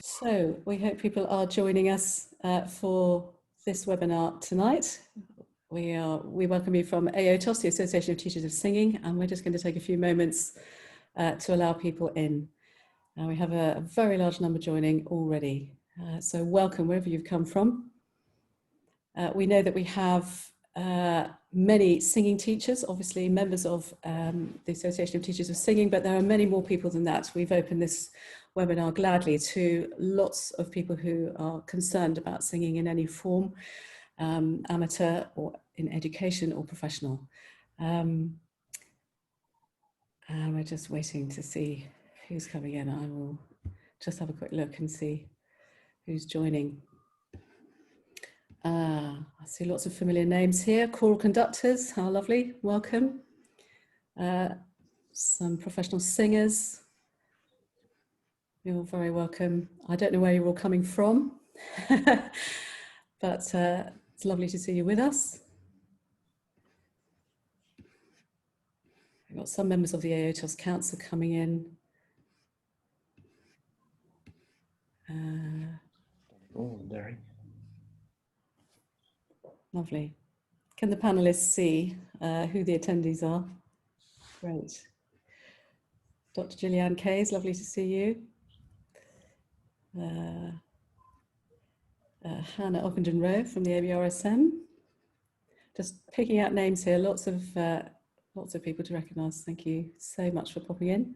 So we hope people are joining us for this webinar tonight. We welcome you from AOTOS, the Association of Teachers of Singing, and we're just going to take a few moments to allow people in. We have a very large number joining already, so welcome wherever you've come from. We know that we have many singing teachers, obviously members of the Association of Teachers of Singing, but there are many more people than that. We've opened this webinar gladly to lots of people who are concerned about singing in any form, amateur or in education or professional. And we're just waiting to see who's coming in. I will just have a quick look and see who's joining. I see lots of familiar names here. Choral conductors, how lovely, welcome. Some professional singers. You're all very welcome. I don't know where you're all coming from, but it's lovely to see you with us. We've got some members of the AOTOS Council coming in. Larry. Lovely. Can the panelists see who the attendees are? Great. Dr. Gillian Kays, lovely to see you. Hannah Ockenden-Rowe from the ABRSM. Just picking out names here, lots of people to recognise. Thank you so much for popping in.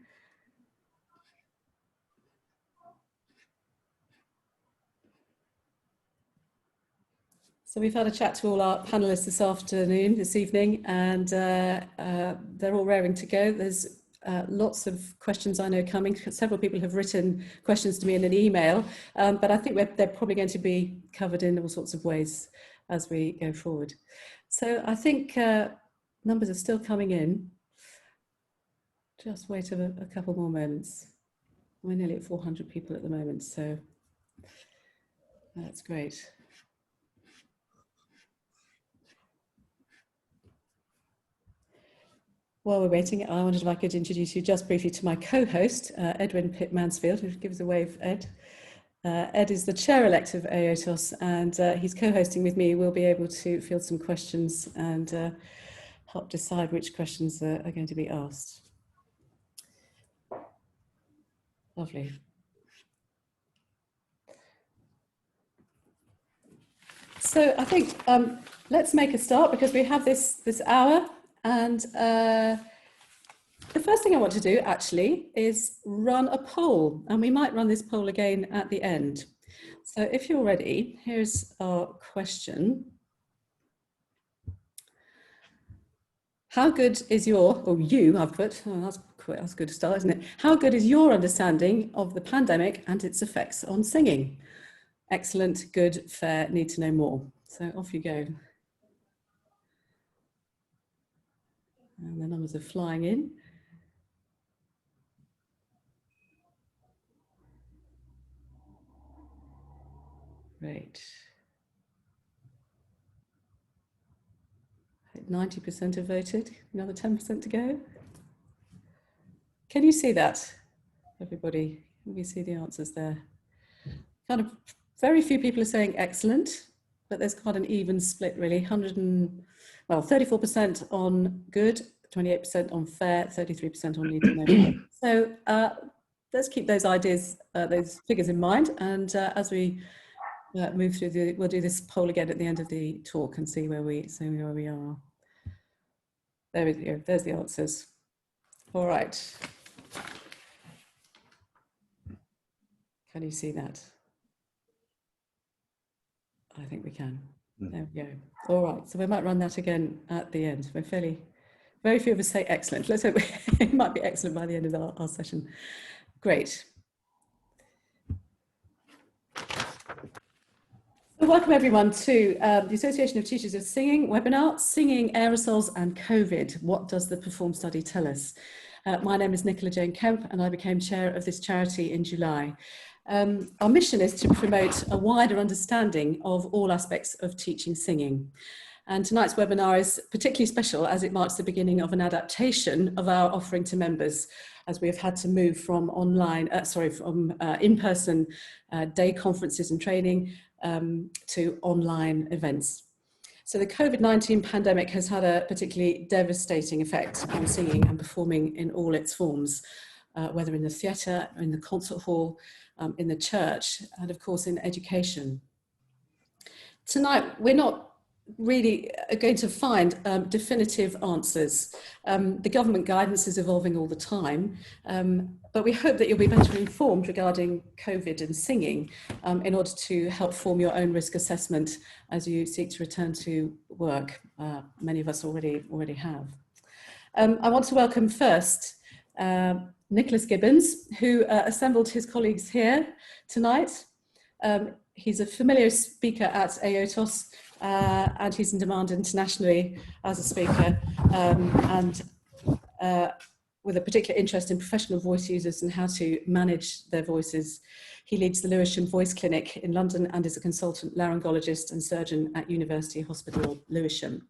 So we've had a chat to all our panelists this evening, and they're all raring to go. There's lots of questions I know coming. Several people have written questions to me in an email, but I think they're probably going to be covered in all sorts of ways as we go forward. So I think numbers are still coming in. Just wait a couple more moments. We're nearly at 400 people at the moment, so that's great. While we're waiting, I wondered if I could introduce you just briefly to my co-host, Edwin Pitt-Mansfield, who gives a wave, Ed. Ed is the chair-elect of AOTOS, and he's co-hosting with me. We'll be able to field some questions and help decide which questions are going to be asked. Lovely. So I think let's make a start, because we have this hour. And the first thing I want to do actually is run a poll, and we might run this poll again at the end. So if you're ready, here's our question. How good is I've put, oh, that's a good start, isn't it? How good is your understanding of the pandemic and its effects on singing? Excellent, good, fair, need to know more. So off you go. And the numbers are flying in. Great. 90% have voted, another 10% to go. Can you see that, everybody? Can you see the answers there? Kind of very few people are saying excellent, but there's quite an even split really. 34% on good, 28% on fair, 33% on need to know. So let's keep those ideas, those figures in mind, and as we move through we'll do this poll again at the end of the talk and see where we are. There we go. There's the answers. All right. Can you see that? I think we can. There we go. All right, so we might run that again at the end. We're very few of us say excellent. Let's hope it might be excellent by the end of our session. Great. So welcome everyone to the Association of Teachers of Singing webinar, Singing, Aerosols and COVID. What does the Perform study tell us? My name is Nicola Jane Kemp, and I became chair of this charity in July. Our mission is to promote a wider understanding of all aspects of teaching singing. And tonight's webinar is particularly special as it marks the beginning of an adaptation of our offering to members, as we have had to move from in-person day conferences and training to online events. So the COVID-19 pandemic has had a particularly devastating effect on singing and performing in all its forms, whether in the theatre, in the concert hall, in the church, and of course in education. Tonight, we're not really going to find definitive answers. The government guidance is evolving all the time, but we hope that you'll be better informed regarding COVID and singing in order to help form your own risk assessment as you seek to return to work. Many of us already have. I want to welcome first Nicholas Gibbins, who assembled his colleagues here tonight. He's a familiar speaker at AOTOS, and he's in demand internationally as a speaker, and with a particular interest in professional voice users and how to manage their voices. He leads the Lewisham Voice Clinic in London and is a consultant laryngologist and surgeon at University Hospital Lewisham.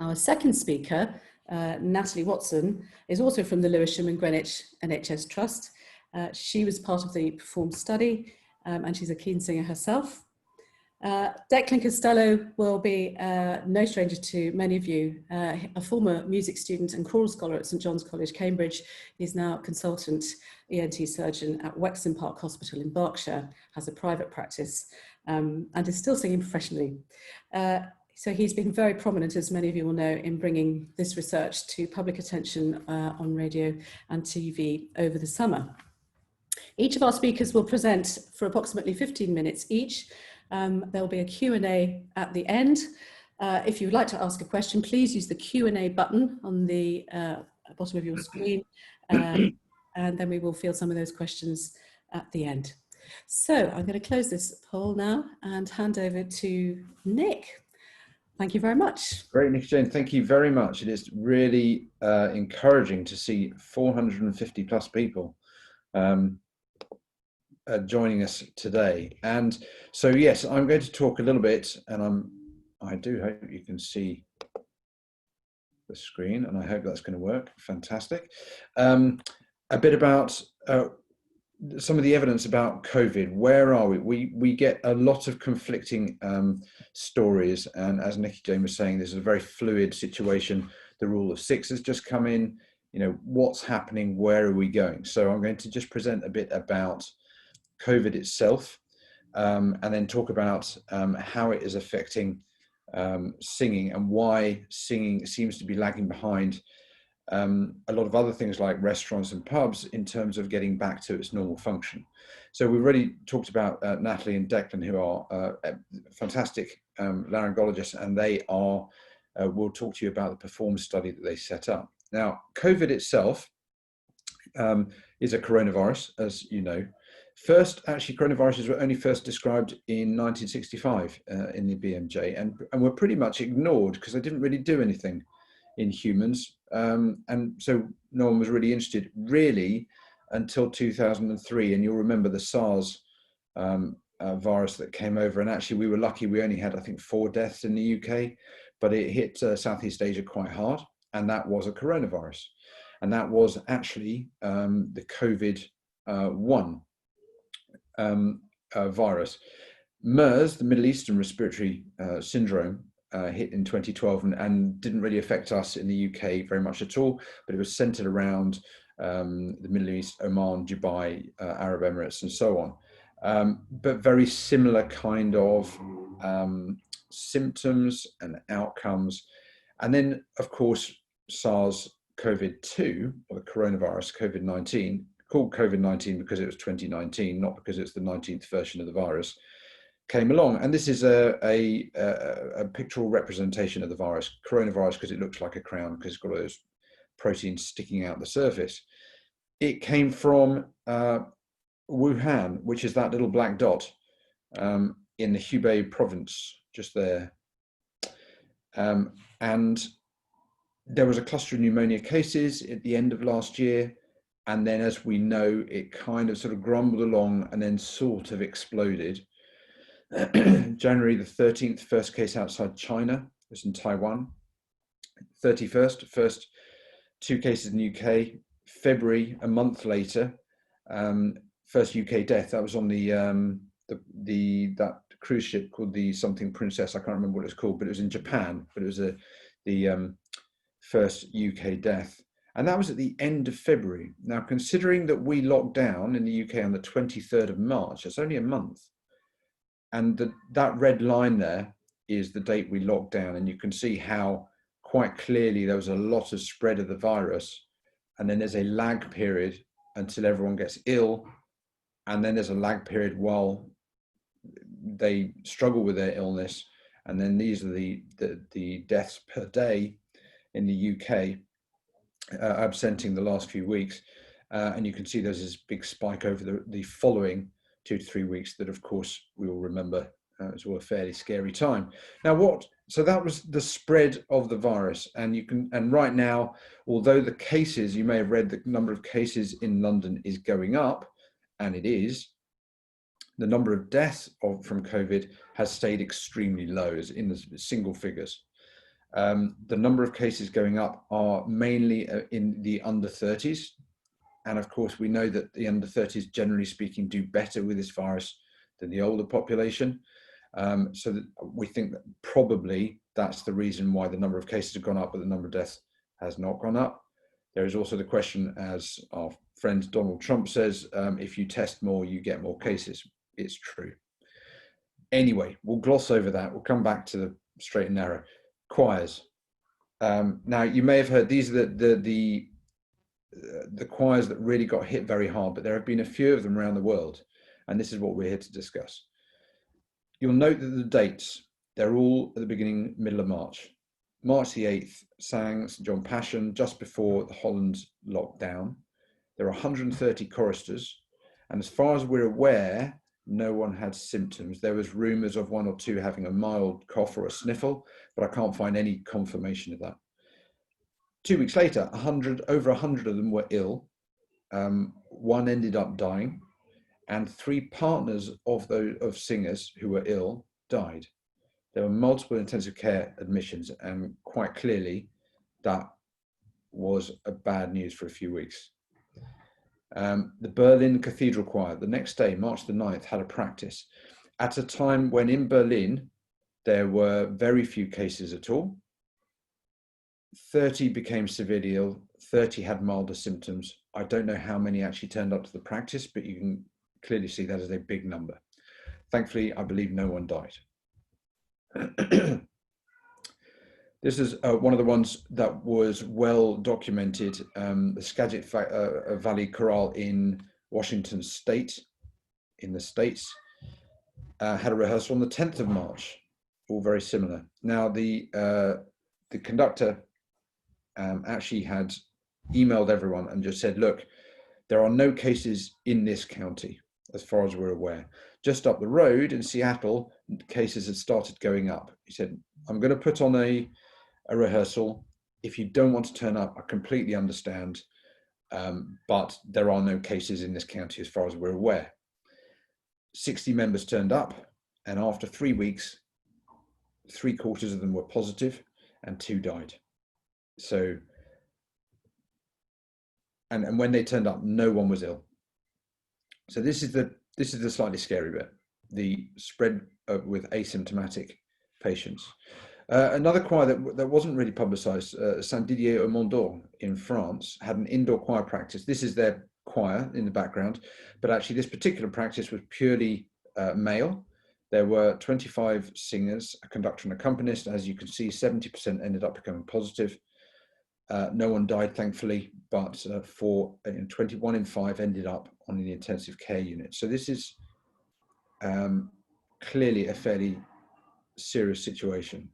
Our second speaker, Natalie Watson, is also from the Lewisham and Greenwich NHS Trust. She was part of the Perform study, and she's a keen singer herself. Declan Costello will be no stranger to many of you, a former music student and choral scholar at St John's College, Cambridge. He's now consultant ENT surgeon at Wrexham Park Hospital in Berkshire, has a private practice, and is still singing professionally. So he's been very prominent, as many of you will know, in bringing this research to public attention on radio and TV over the summer. Each of our speakers will present for approximately 15 minutes each. There'll be a Q&A at the end. If you would like to ask a question, please use the Q&A button on the bottom of your screen, and then we will field some of those questions at the end. So I'm going to close this poll now and hand over to Nick. Thank you very much. Great, Nick Jane, thank you very much. It is really encouraging to see 450 plus people joining us today. And so, yes, I'm going to talk a little bit, and I do hope you can see the screen, and I hope that's going to work. Fantastic. A bit about some of the evidence about COVID. Where are we? We get a lot of conflicting stories, and as Nicky Jane was saying, this is a very fluid situation. The rule of 6 has just come in. You know, what's happening? Where are we going? So I'm going to just present a bit about COVID itself, and then talk about how it is affecting singing and why singing seems to be lagging behind a lot of other things like restaurants and pubs in terms of getting back to its normal function. So we've already talked about Natalie and Declan, who are fantastic laryngologists, and they are will talk to you about the Perform study that they set up. Now, COVID itself is a coronavirus, as you know. First, actually, coronaviruses were only first described in 1965 in the BMJ, and were pretty much ignored because they didn't really do anything in humans, and so no one was really interested really until 2003. And you'll remember the SARS virus that came over, and actually we were lucky, we only had I think 4 deaths in the UK, but it hit Southeast Asia quite hard, and that was a coronavirus, and that was actually the COVID-1 virus. MERS, the Middle Eastern Respiratory Syndrome, hit in 2012 and didn't really affect us in the UK very much at all, but it was centered around the Middle East, Oman, Dubai, Arab Emirates, and so on. But very similar kind of symptoms and outcomes. And then, of course, SARS-CoV-2, or the coronavirus, COVID-19, called COVID-19 because it was 2019, not because it's the 19th version of the virus, came along. And this is a pictorial representation of the virus, coronavirus, because it looks like a crown because it's got all those proteins sticking out the surface. It came from Wuhan, which is that little black dot in the Hubei province, just there. And there was a cluster of pneumonia cases at the end of last year. And then, as we know, it kind of sort of grumbled along and then sort of exploded. January the 13th, first case outside China. It was in Taiwan. 31st, first 2 cases in the UK. February, a month later, first UK death. That was on that cruise ship called the something Princess. I can't remember what it's called, but it was in Japan. But it was the first UK death, and that was at the end of February. Now, considering that we locked down in the UK on the 23rd of March, it's only a month, and that red line there is the date we locked down, and you can see how quite clearly there was a lot of spread of the virus, and then there's a lag period until everyone gets ill, and then there's a lag period while they struggle with their illness, and then these are the deaths per day in the UK, absenting the last few weeks, and you can see there's this big spike over the following 2 to 3 weeks that, of course, we will remember as well, a fairly scary time. Now, so that was the spread of the virus, and right now, although the cases, you may have read, the number of cases in London is going up, and it is. The number of deaths from COVID has stayed extremely low, is in the single figures. The number of cases going up are mainly in the under 30s. And of course, we know that the under 30s, generally speaking, do better with this virus than the older population. So that we think that probably that's the reason why the number of cases have gone up, but the number of deaths has not gone up. There is also the question, as our friend Donald Trump says, if you test more, you get more cases. It's true. Anyway, we'll gloss over that. We'll come back to the straight and narrow. Choirs. Now, you may have heard these are the choirs that really got hit very hard, but there have been a few of them around the world, and this is what we're here to discuss. You'll note that the dates, they're all at the beginning, middle of March. March the 8th sang St. John Passion just before the Holland lockdown. There are 130 choristers, and as far as we're aware, no one had symptoms. There was rumours of 1 or 2 having a mild cough or a sniffle, but I can't find any confirmation of that. 2 weeks later, over 100 of them were ill. 1 ended up dying, and 3 partners of singers who were ill died. There were multiple intensive care admissions, and quite clearly, that was a bad news for a few weeks. The Berlin Cathedral Choir, the next day, March the 9th, had a practice at a time when in Berlin there were very few cases at all. 30 became severely ill, 30 had milder symptoms. I don't know how many actually turned up to the practice, but you can clearly see that as a big number. Thankfully, I believe no one died. This is one of the ones that was well documented. The Skagit Valley Chorale in Washington State, in the States, had a rehearsal on the 10th of March, all very similar. Now, the conductor actually had emailed everyone and just said, look, there are no cases in this county, as far as we're aware. Just up the road in Seattle, cases had started going up. He said, I'm going to put on a rehearsal. If you don't want to turn up, I completely understand, but there are no cases in this county as far as we're aware. 60 members turned up, and after 3 weeks, 3/4 of them were positive and 2 died. So, and when they turned up, no one was ill. So this is the slightly scary bit, the spread with asymptomatic patients. Another choir that wasn't really publicised, Saint Didier au Mont d'Or in France, had an indoor choir practice. This is their choir in the background, but actually this particular practice was purely male. There were 25 singers, a conductor and accompanist. As you can see, 70% ended up becoming positive. No one died, thankfully, but 21 in 5 ended up on the intensive care unit. So this is clearly a fairly serious situation.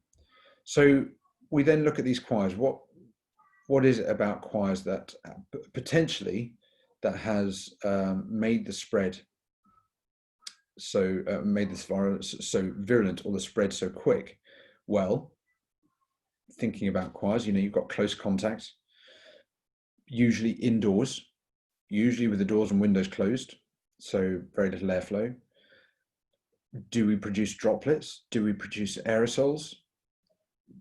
So we then look at these choirs. What is it about choirs that potentially that has made the spread made this virus so virulent, or the spread so quick? Well, thinking about choirs, you've got close contact, usually indoors, usually with the doors and windows closed, so very little airflow. Do we produce droplets? Do we produce aerosols?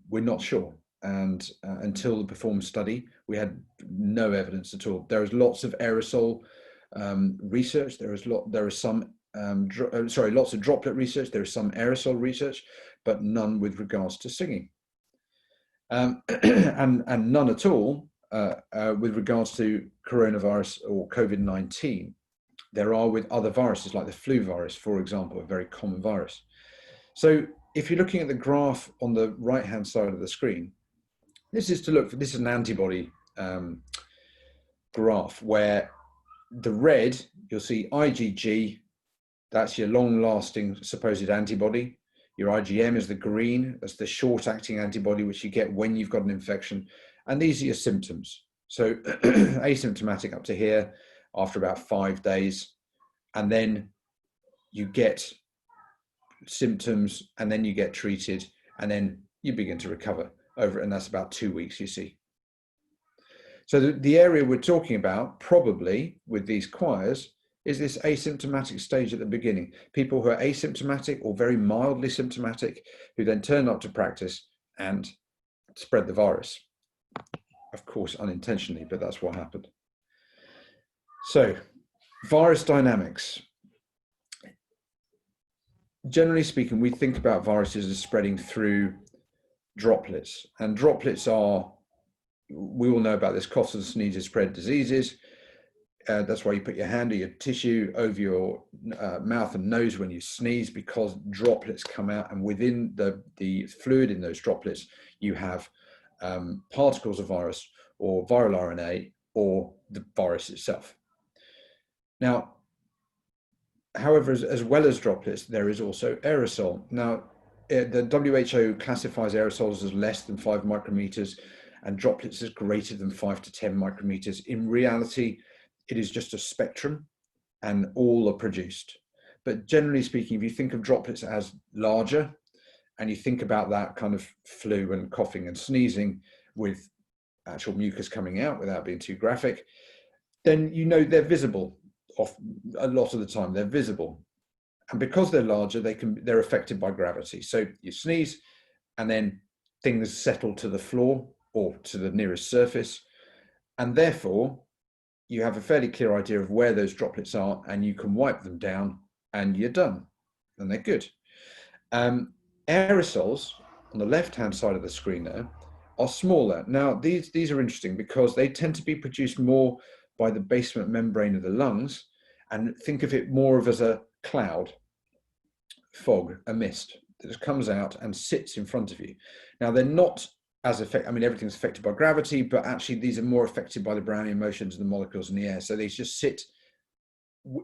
We're not sure. And until the performed study, we had no evidence at all. There is lots of aerosol research. There is some lots of droplet research. There is some aerosol research, but none with regards to singing, and none at all with regards to coronavirus or COVID-19. There are with other viruses like the flu virus, for example, a very common virus. So if you're looking at the graph on the right-hand side of the screen, this is an antibody graph where the red, you'll see IgG, that's your long-lasting supposed antibody. Your IgM is the green, that's the short-acting antibody which you get when you've got an infection. And these are your symptoms. So asymptomatic up to here after about 5 days, and then you get symptoms, and then you get treated, and then you begin to recover over, and that's about 2 weeks, you see. So the area we're talking about probably with these choirs is this asymptomatic stage at the beginning. People who are asymptomatic or very mildly symptomatic, who then turn up to practice and spread the virus. Of course, unintentionally, but that's what happened. So, virus dynamics. Generally speaking, we think about viruses as spreading through droplets, and droplets are, we all know about this, coughs and sneezes spread diseases. That's why you put your hand or your tissue over your mouth and nose when you sneeze, because droplets come out, and within the fluid in those droplets, you have particles of virus or viral RNA or the virus itself. Now, however, as well as droplets, there is also aerosol. Now, the WHO classifies aerosols as less than 5 micrometers and droplets as greater than 5 to 10 micrometers. In reality, it is just a spectrum and all are produced. But generally speaking, if you think of droplets as larger and you think about that kind of flu and coughing and sneezing with actual mucus coming out without being too graphic, then you know they're visible. A lot of the time they're visible, and because they're larger, they're affected by gravity. So you sneeze and then things settle to the floor or to the nearest surface, and therefore you have a fairly clear idea of where those droplets are, and you can wipe them down and you're done, and they're good. Aerosols on the left hand side of the screen there are smaller. Now these are interesting because they tend to be produced more by the basement membrane of the lungs, and think of it more of as a cloud, fog, a mist that just comes out and sits in front of you. Now they're not as affected, I mean everything's affected by gravity, but actually these are more affected by the Brownian motions and the molecules in the air. So they just sit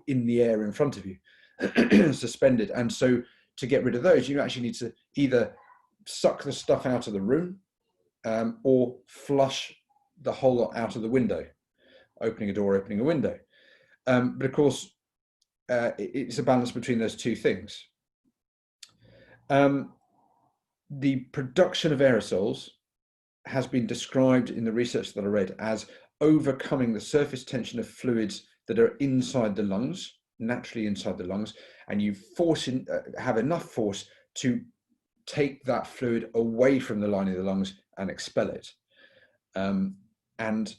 in the air in front of you, suspended. And so to get rid of those, you actually need to either suck the stuff out of the room or flush the whole lot out of the window. Opening a door, opening a window. But of course, it's a balance between those two things. The production of aerosols has been described in the research that I read as overcoming the surface tension of fluids that are inside the lungs, naturally inside the lungs, and you have enough force to take that fluid away from the lining of the lungs and expel it. And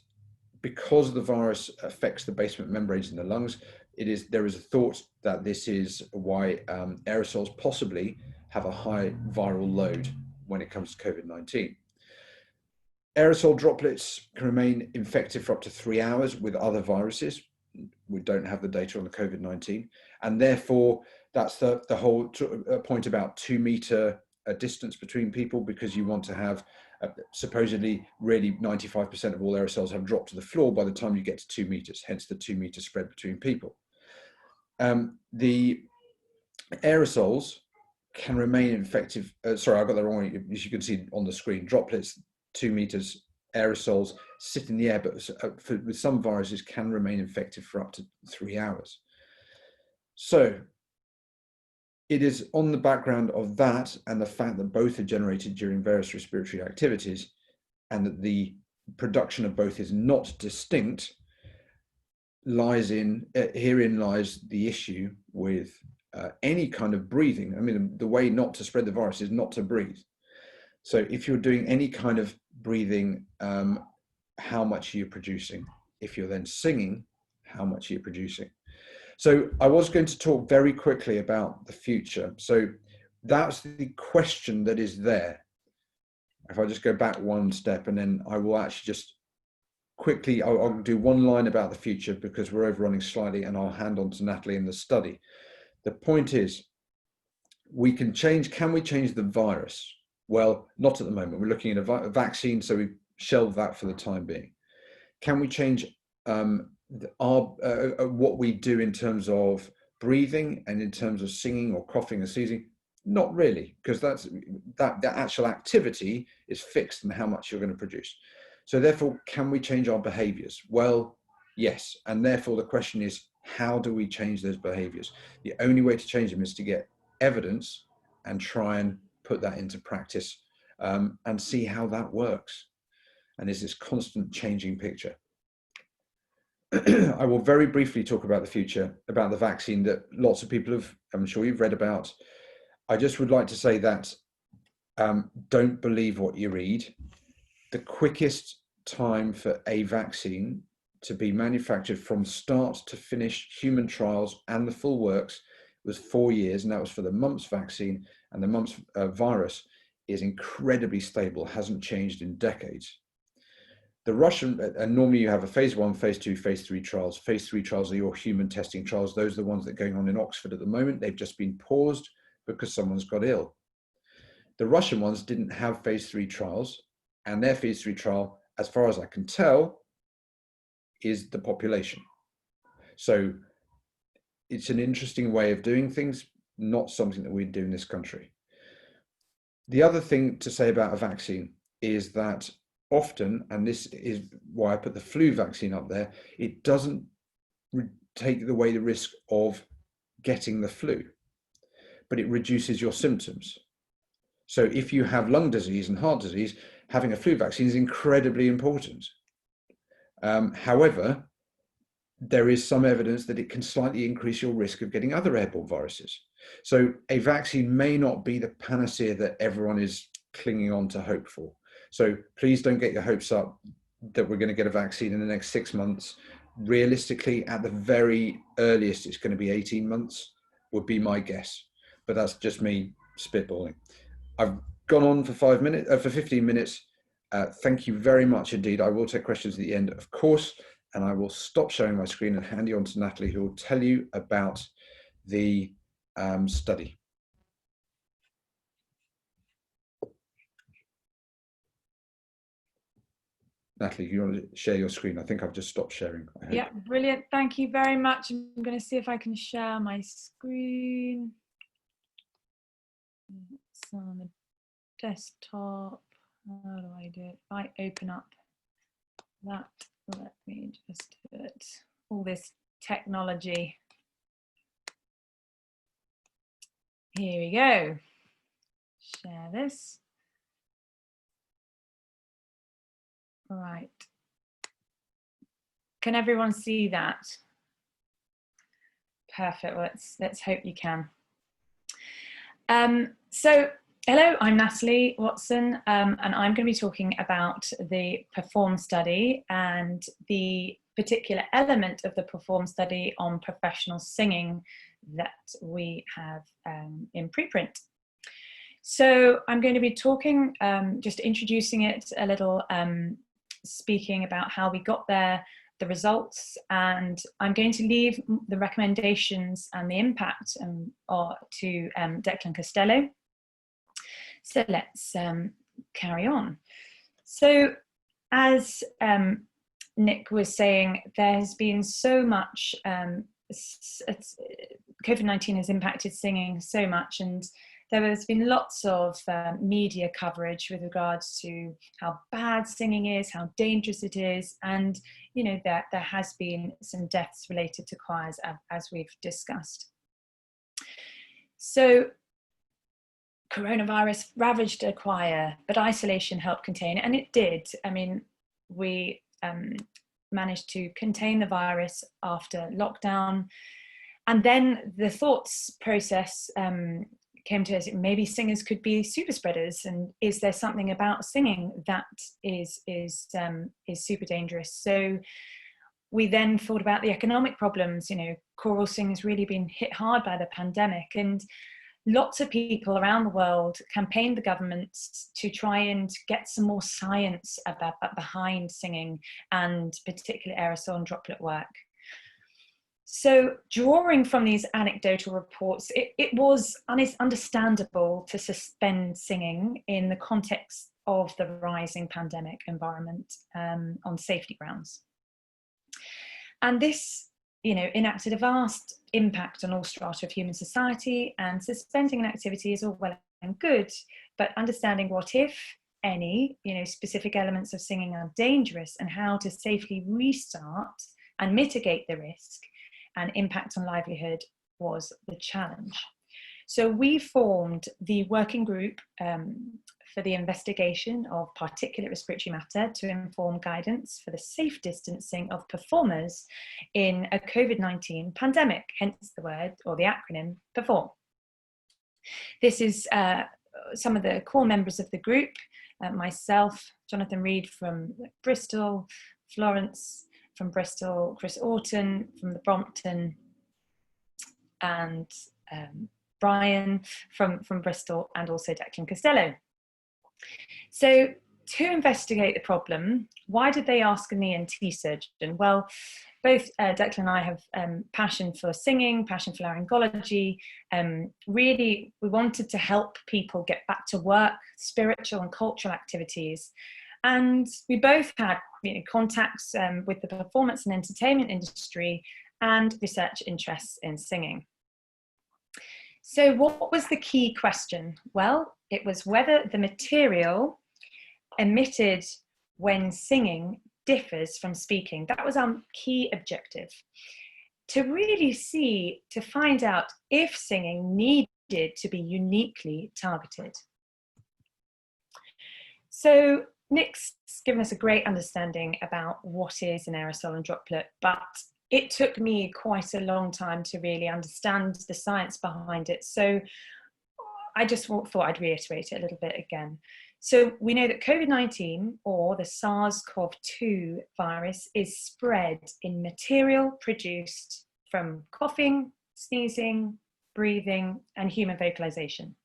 because the virus affects the basement membranes in the lungs, there is a thought that this is why aerosols possibly have a high viral load when it comes to COVID-19. Aerosol droplets can remain infected for up to 3 hours with other viruses. We don't have the data on the COVID-19, and therefore that's the whole point about 2 meter distance between people, because you want to have supposedly really 95% of all aerosols have dropped to the floor by the time you get to 2 meters, hence the 2 meter spread between people. The aerosols can remain infective. Sorry, I got that wrong. As you can see on the screen, droplets, 2 meters, aerosols sit in the air, but with some viruses can remain infective for up to 3 hours. So it is on the background of that and the fact that both are generated during various respiratory activities, and that the production of both is not distinct, herein lies the issue with any kind of breathing. I mean, the way not to spread the virus is not to breathe. So if you're doing any kind of breathing, how much are you producing? If you're then singing, how much are you producing? So I was going to talk very quickly about the future. So that's the question that is there. If I just go back one step, and then I will actually just quickly, I'll do one line about the future because we're overrunning slightly, and I'll hand on to Natalie in the study. The point is, we can change, can we change the virus? Well, not at the moment. We're looking at a vaccine, so we shelve that for the time being. Can we change what we do in terms of breathing and in terms of singing or coughing or sneezing? Not really, because that actual activity is fixed in how much you're going to produce. So therefore, can we change our behaviors? Well, yes. And therefore the question is, how do we change those behaviors? The only way to change them is to get evidence and try and put that into practice, and see how that works. And is this constant changing picture. I will very briefly talk about the future, about the vaccine that lots of people have, I'm sure you've read about. I just would like to say that don't believe what you read. The quickest time for a vaccine to be manufactured from start to finish human trials and the full works was 4 years, and that was for the mumps vaccine, and the mumps virus is incredibly stable, hasn't changed in decades. The Russian, and normally you have a phase 1, phase 2, phase 3 trials. Phase 3 trials are your human testing trials. Those are the ones that are going on in Oxford at the moment. They've just been paused because someone's got ill. The Russian ones didn't have phase 3 trials, and their phase 3 trial, as far as I can tell, is the population. So it's an interesting way of doing things, not something that we do in this country. The other thing to say about a vaccine is that often, and this is why I put the flu vaccine up there, it doesn't take away the risk of getting the flu, but it reduces your symptoms. So if you have lung disease and heart disease, having a flu vaccine is incredibly important. However, there is some evidence that it can slightly increase your risk of getting other airborne viruses. So a vaccine may not be the panacea that everyone is clinging on to hope for. So please don't get your hopes up that we're going to get a vaccine in the next 6 months. Realistically, at the very earliest, it's going to be 18 months, would be my guess. But that's just me spitballing. I've gone on for 15 minutes. Thank you very much indeed. I will take questions at the end, of course, and I will stop sharing my screen and hand you on to Natalie, who will tell you about the study. Natalie, you want to share your screen? I think I've just stopped sharing. Yeah, brilliant. Thank you very much. I'm going to see if I can share my screen. It's on the desktop. How do I do it? If I open up that, let me just do it. All this technology. Here we go. Share this. All right. Can everyone see that? Perfect. Well, let's hope you can. So hello, I'm Natalie Watson, and I'm going to be talking about the PERFORM study and the particular element of the PERFORM study on professional singing that we have in preprint. So I'm going to be talking, just introducing it a little, speaking about how we got there, the results, and I'm going to leave the recommendations and the impact to Declan Costello. So let's carry on. So as Nick was saying, there has been so much, COVID-19 has impacted singing so much, and there has been lots of media coverage with regards to how bad singing is, how dangerous it is, and you know that there has been some deaths related to choirs, as we've discussed. So coronavirus ravaged a choir, but isolation helped contain it, and it did. I mean, we managed to contain the virus after lockdown, And then the thoughts process came to us, maybe singers could be super spreaders, and is there something about singing that is super dangerous? So we then thought about the economic problems. You know, choral singing has really been hit hard by the pandemic, and lots of people around the world campaigned the governments to try and get some more science behind singing, and particularly aerosol and droplet work. So drawing from these anecdotal reports, it was understandable to suspend singing in the context of the rising pandemic environment on safety grounds. And this, you know, enacted a vast impact on all strata of human society, and suspending an activity is all well and good, but understanding what, if any, you know, specific elements of singing are dangerous and how to safely restart and mitigate the risk and impact on livelihood was the challenge. So we formed the working group for the investigation of particulate respiratory matter to inform guidance for the safe distancing of performers in a COVID-19 pandemic, hence the word or the acronym PERFORM. This is some of the core members of the group, myself, Jonathan Reed from Bristol, Florence from Bristol, Chris Orton from the Brompton, and Brian from Bristol, and also Declan Costello. So to investigate the problem, why did they ask an ENT surgeon? Well, both Declan and I have passion for singing, passion for laryngology. Really, we wanted to help people get back to work, spiritual and cultural activities. And we both had, you know, contacts with the performance and entertainment industry and research interests in singing. So what was the key question? Well, it was whether the material emitted when singing differs from speaking. That was our key objective. To really see, to find out if singing needed to be uniquely targeted. So Nick's given us a great understanding about what is an aerosol and droplet, but it took me quite a long time to really understand the science behind it. So I just thought I'd reiterate it a little bit again. So we know that COVID-19, or the SARS-CoV-2 virus, is spread in material produced from coughing, sneezing, breathing, and human vocalization.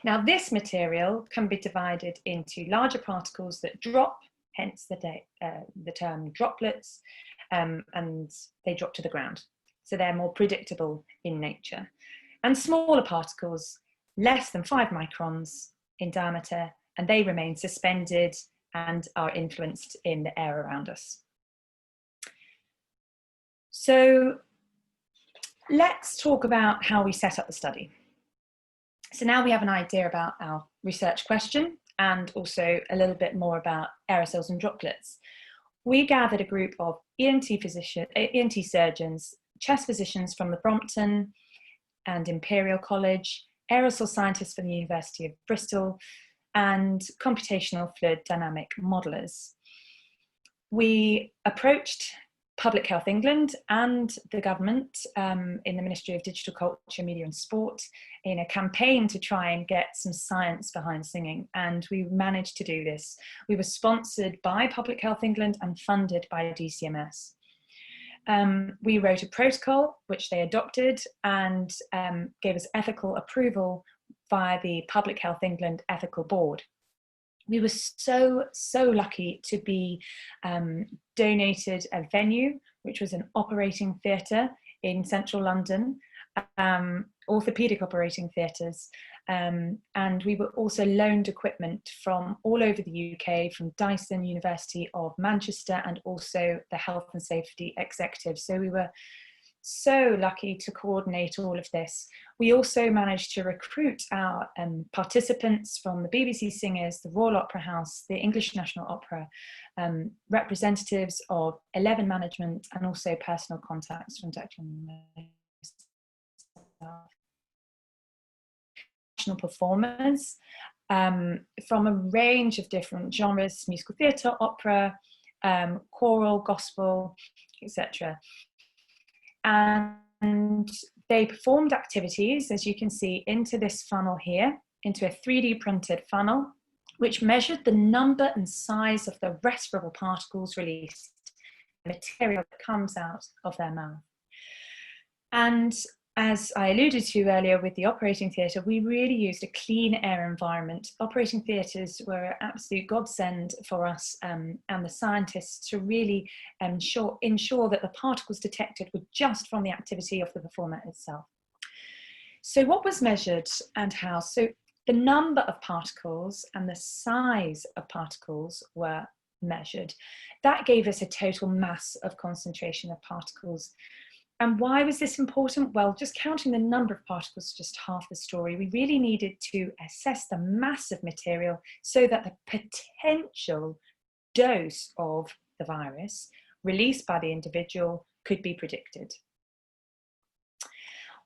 Now, this material can be divided into larger particles that drop, hence the term droplets, and they drop to the ground. So they're more predictable in nature. And smaller particles, less than 5 microns in diameter, and they remain suspended and are influenced in the air around us. So let's talk about how we set up the study. So now we have an idea about our research question and also a little bit more about aerosols and droplets. We gathered a group of ENT surgeons, chest physicians from the Brompton and Imperial College, aerosol scientists from the University of Bristol, and computational fluid dynamic modelers. We approached Public Health England and the government in the Ministry of Digital Culture, Media and Sport in a campaign to try and get some science behind singing, and we managed to do this. We were sponsored by Public Health England and funded by DCMS. We wrote a protocol which they adopted and gave us ethical approval via the Public Health England Ethical Board. We were so lucky to be donated a venue, which was an operating theatre in central London, orthopaedic operating theatres, and we were also loaned equipment from all over the UK, from Dyson University of Manchester and also the Health and Safety Executive. So we were so lucky to coordinate all of this. We also managed to recruit our participants from the BBC Singers, the Royal Opera House, the English National Opera, representatives of 11 management, and also personal contacts from Declan. Performers from a range of different genres: musical theatre, opera, choral, gospel, etc. And And they performed activities, as you can see, into this funnel here, into a 3D printed funnel, which measured the number and size of the respirable particles released, material that comes out of their mouth. And as I alluded to earlier with the operating theatre, we really used a clean air environment. Operating theatres were an absolute godsend for us and the scientists to really ensure that the particles detected were just from the activity of the performer itself. So what was measured and how? So the number of particles and the size of particles were measured. That gave us a total mass of concentration of particles. And why was this important? Well, just counting the number of particles is just half the story. We really needed to assess the mass of material so that the potential dose of the virus released by the individual could be predicted.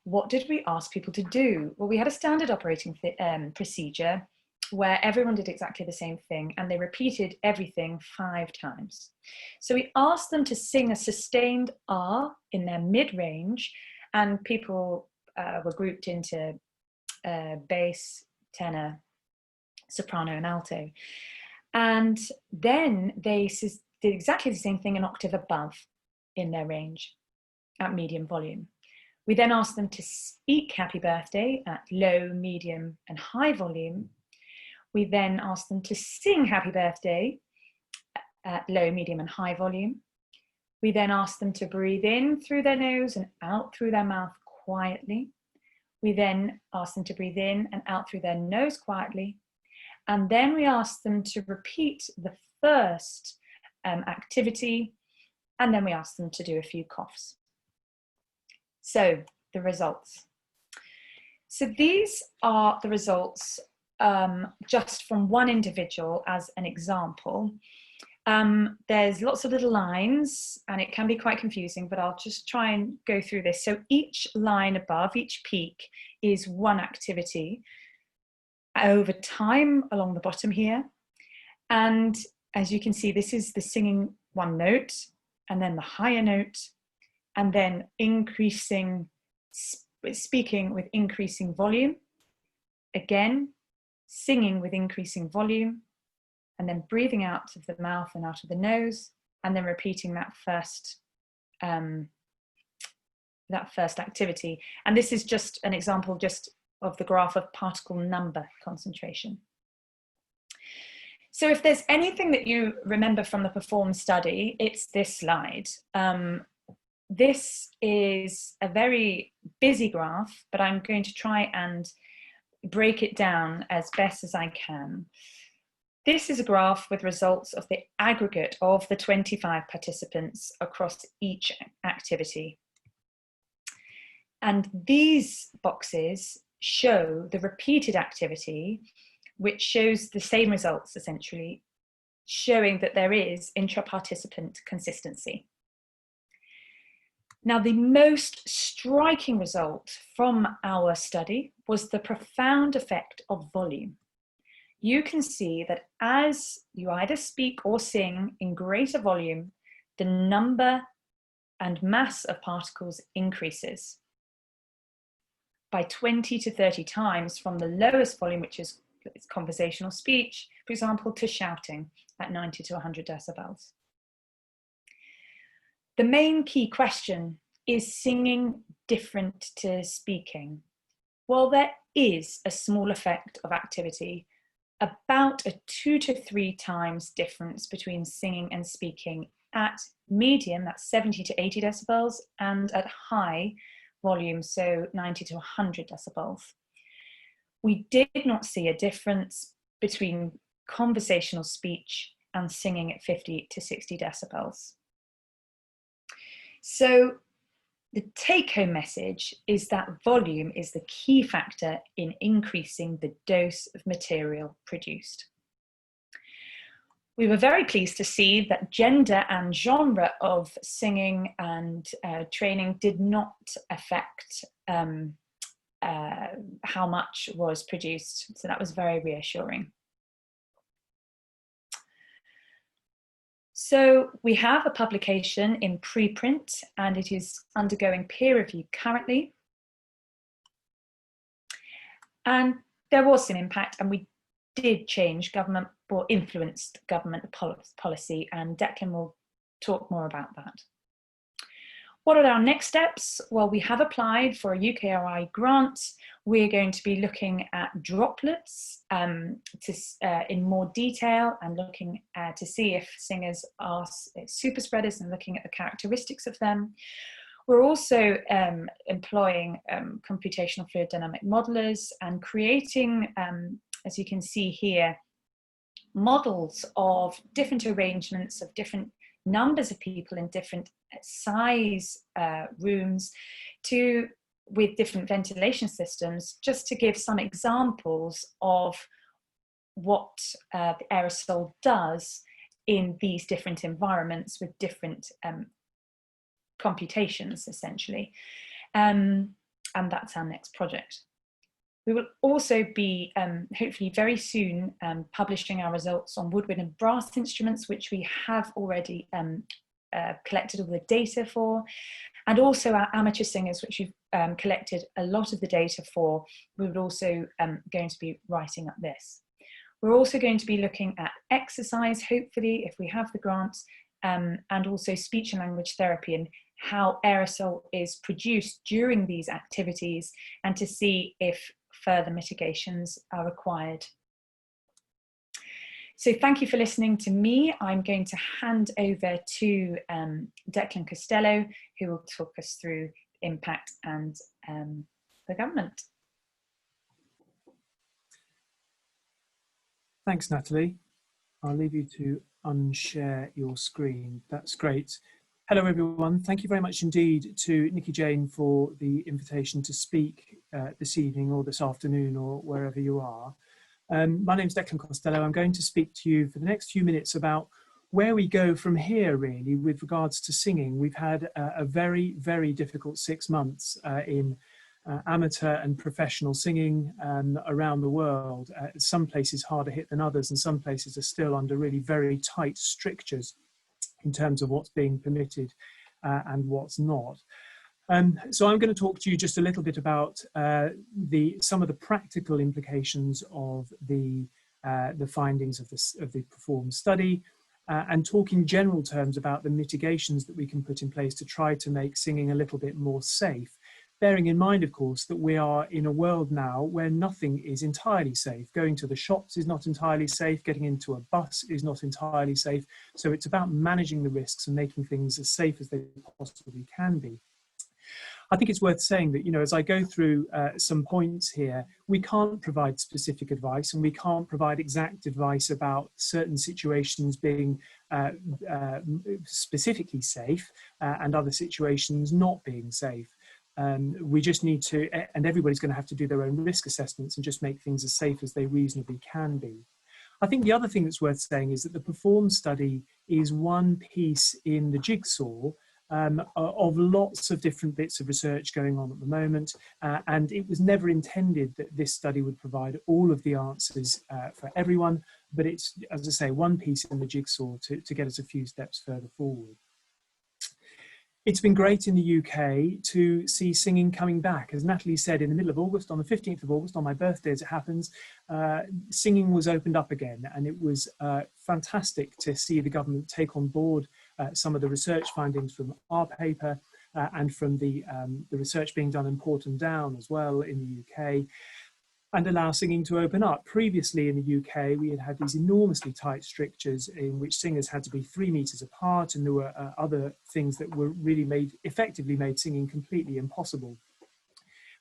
What did we ask people to do? Well, we had a standard operating procedure where everyone did exactly the same thing and they repeated everything 5 times. So we asked them to sing a sustained R in their mid-range, and people were grouped into bass, tenor, soprano and alto. And then they did exactly the same thing an octave above in their range at medium volume. We then asked them to speak happy birthday at low, medium and high volume. We then asked them to sing happy birthday at low, medium and high volume. We then asked them to breathe in through their nose and out through their mouth quietly. We then asked them to breathe in and out through their nose quietly. And then we asked them to repeat the first activity, and then we asked them to do a few coughs. So the results. So these are the results just from one individual as an example. There's lots of little lines and it can be quite confusing, but I'll just try and go through this. So each line above, each peak is one activity over time along the bottom here. And as you can see, this is the singing one note and then the higher note and then increasing, speaking with increasing volume. Again, singing with increasing volume, and then breathing out of the mouth and out of the nose, and then repeating that first activity. And this is just an example just of the graph of particle number concentration. So if there's anything that you remember from the performed study, it's this slide. This is a very busy graph, but I'm going to try and break it down as best as I can. This is a graph with results of the aggregate of the 25 participants across each activity. And these boxes show the repeated activity, which shows the same results essentially, showing that there is intra-participant consistency. Now, the most striking result from our study was the profound effect of volume. You can see that as you either speak or sing in greater volume, the number and mass of particles increases by 20 to 30 times from the lowest volume, which is conversational speech, for example, to shouting at 90 to 100 decibels. The main key question, is singing different to speaking? Well, there is a small effect of activity, about a 2 to 3 times difference between singing and speaking at medium, that's 70 to 80 decibels, and at high volume, so 90 to 100 decibels. We did not see a difference between conversational speech and singing at 50 to 60 decibels. So the take-home message is that volume is the key factor in increasing the dose of material produced. We were very pleased to see that gender and genre of singing and training did not affect how much was produced. So that was very reassuring. So we have a publication in preprint and it is undergoing peer review currently. And there was an impact, and we did change government or influenced government policy, and Declan will talk more about that. What are our next steps? Well, we have applied for a UKRI grant. We're going to be looking at droplets in more detail and looking to see if singers are super spreaders and looking at the characteristics of them. We're also employing computational fluid dynamic modelers and creating, as you can see here, models of different arrangements of different numbers of people in different size rooms with different ventilation systems, just to give some examples of what the aerosol does in these different environments with different computations, essentially. And that's our next project. We will also be hopefully very soon publishing our results on woodwind and brass instruments, which we have already collected all the data for, and also our amateur singers, which we've collected a lot of the data for. We would also going to be writing up this. We're also going to be looking at exercise, hopefully, if we have the grants, and also speech and language therapy and how aerosol is produced during these activities, and to see if further mitigations are required. So thank you for listening to me. I'm going to hand over to Declan Costello, who will talk us through impact and the government. Thanks, Natalie. I'll leave you to unshare your screen. That's great. Hello, everyone. Thank you very much indeed to Nikki Jane for the invitation to speak this evening or this afternoon or wherever you are. My name's Declan Costello. I'm going to speak to you for the next few minutes about where we go from here, really, with regards to singing. We've had a very, very difficult 6 months in amateur and professional singing around the world. Some places harder hit than others, and some places are still under really very tight strictures in terms of what's being permitted and what's not. So I'm going to talk to you just a little bit about some of the practical implications of the findings of the performed study, and talk in general terms about the mitigations that we can put in place to try to make singing a little bit more safe. Bearing in mind, of course, that we are in a world now where nothing is entirely safe. Going to the shops is not entirely safe. Getting into a bus is not entirely safe. So it's about managing the risks and making things as safe as they possibly can be. I think it's worth saying that, you know, as I go through some points here, we can't provide specific advice, and we can't provide exact advice about certain situations being specifically safe and other situations not being safe. We just need to, and everybody's going to have to do their own risk assessments and just make things as safe as they reasonably can be. I think the other thing that's worth saying is that the performed study is one piece in the jigsaw of lots of different bits of research going on at the moment, and it was never intended that this study would provide all of the answers for everyone, but it's, as I say, one piece in the jigsaw to get us a few steps further forward. It's been great in the UK to see singing coming back. As Natalie said, in the middle of August, on the 15th of August, on my birthday as it happens, singing was opened up again, and it was fantastic to see the government take on board some of the research findings from our paper and from the research being done in Porton Down as well in the UK, and allow singing to open up. Previously in the UK, we had these enormously tight strictures in which singers had to be 3 meters apart, and there were other things that were really effectively made singing completely impossible.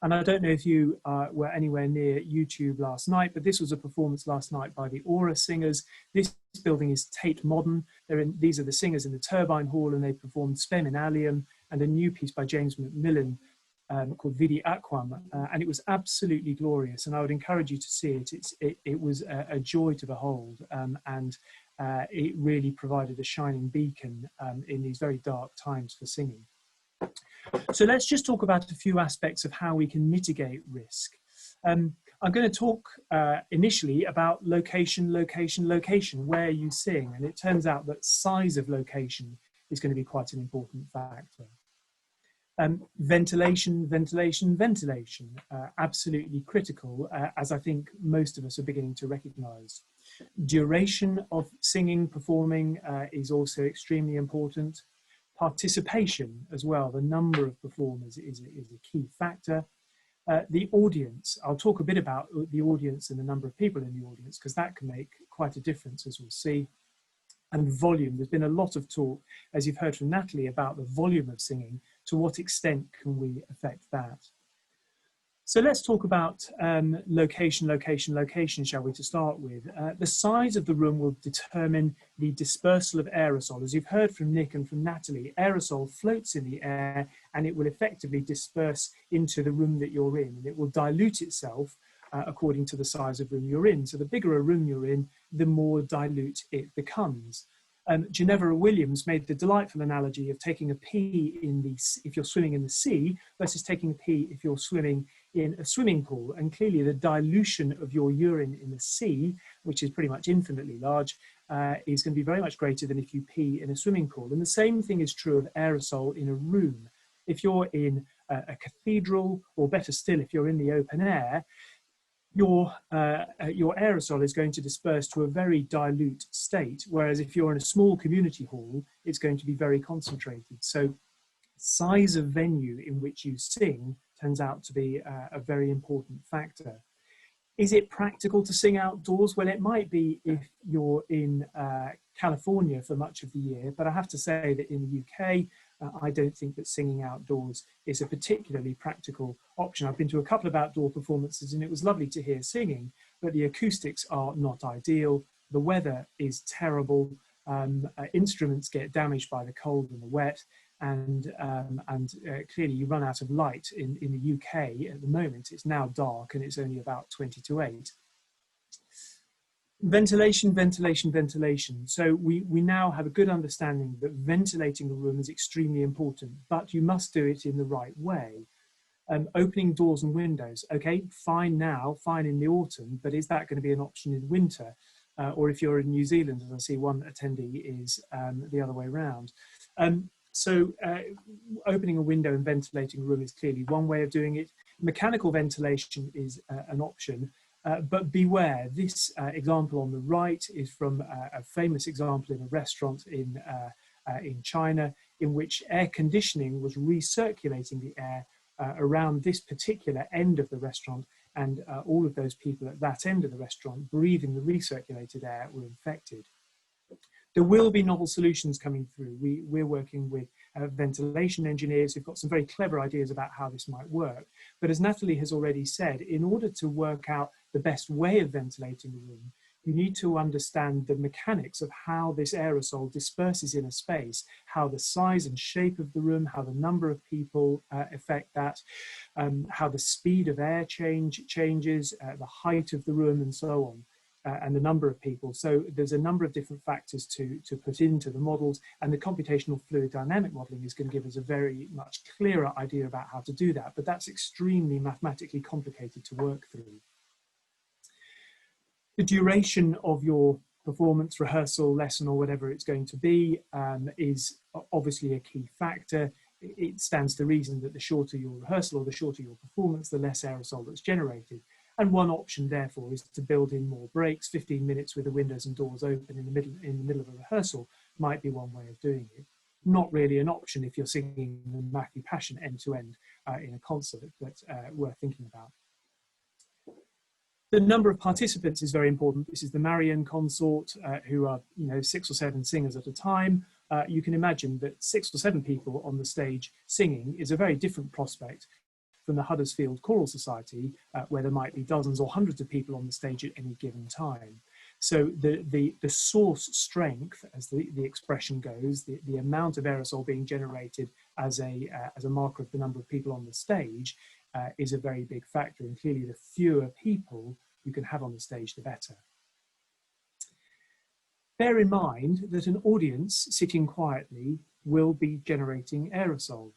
And I don't know if you were anywhere near YouTube last night, but this was a performance last night by the Aura singers. This building is Tate Modern. These are the singers in the Turbine Hall, and they performed Spem in Alium and a new piece by James Macmillan called Vidi Aquam, and it was absolutely glorious, and I would encourage you to see it. It was a joy to behold, and it really provided a shining beacon in these very dark times for singing. So let's just talk about a few aspects of how we can mitigate risk. I'm going to talk initially about location, where you sing. And it turns out that size of location is going to be quite an important factor. Ventilation, absolutely critical, as I think most of us are beginning to recognise. Duration of singing, performing is also extremely important. Participation as well, the number of performers is a key factor. The audience, I'll talk a bit about the audience and the number of people in the audience, because that can make quite a difference, as we'll see. And volume, there's been a lot of talk, as you've heard from Natalie, about the volume of singing. To what extent can we affect that? So let's talk about location, shall we, to start with. The size of the room will determine the dispersal of aerosol. As you've heard from Nick and from Natalie, aerosol floats in the air and it will effectively disperse into the room that you're in, and it will dilute itself according to the size of room you're in. So the bigger a room you're in, the more dilute it becomes. Ginevra Williams made the delightful analogy of taking a pee if you're swimming in the sea versus taking a pee if you're swimming in a swimming pool. And clearly the dilution of your urine in the sea, which is pretty much infinitely large, is going to be very much greater than if you pee in a swimming pool. And the same thing is true of aerosol in a room. If you're in a cathedral, or better still, if you're in the open air, your aerosol is going to disperse to a very dilute state, whereas if you're in a small community hall, it's going to be very concentrated. So size of venue in which you sing turns out to be a very important factor. Is it practical to sing outdoors? Well, it might be if you're in California for much of the year, but I have to say that in the UK, I don't think that singing outdoors is a particularly practical option. I've been to a couple of outdoor performances and it was lovely to hear singing, but the acoustics are not ideal. The weather is terrible. Instruments get damaged by the cold and the wet, and clearly you run out of light in the UK at the moment. It's now dark and it's only about 20 to 8. Ventilation. So we now have a good understanding that ventilating a room is extremely important, but you must do it in the right way. Opening doors and windows, okay, fine now, fine in the autumn, but is that going to be an option in winter? Or if you're in New Zealand, as I see one attendee is the other way around. So opening a window and ventilating a room is clearly one way of doing it. Mechanical ventilation is an option. But beware, this example on the right is from a famous example in a restaurant in China, in which air conditioning was recirculating the air around this particular end of the restaurant, and all of those people at that end of the restaurant breathing the recirculated air were infected. There will be novel solutions coming through. We're working with ventilation engineers who've got some very clever ideas about how this might work. But as Natalie has already said, in order to work out the best way of ventilating the room, you need to understand the mechanics of how this aerosol disperses in a space, how the size and shape of the room, how the number of people affect that, how the speed of air changes, the height of the room, and so on. And the number of people. So there's a number of different factors to put into the models, and the computational fluid dynamic modeling is going to give us a very much clearer idea about how to do that, but that's extremely mathematically complicated to work through. The duration of your performance, rehearsal, lesson, or whatever it's going to be is obviously a key factor. It stands to reason that the shorter your rehearsal or the shorter your performance, the less aerosol that's generated. And one option, therefore, is to build in more breaks. 15 minutes with the windows and doors open in the middle of a rehearsal might be one way of doing it. Not really an option if you're singing the Matthew Passion end to end in a concert, but worth thinking about. The number of participants is very important. This is the Marian consort, who are 6 or 7 singers at a time. You can imagine that 6 or 7 people on the stage singing is a very different prospect from the Huddersfield Choral Society, where there might be dozens or hundreds of people on the stage at any given time. So the source strength, as the expression goes, the amount of aerosol being generated as a marker of the number of people on the stage is a very big factor. And clearly the fewer people you can have on the stage, the better. Bear in mind that an audience sitting quietly will be generating aerosol.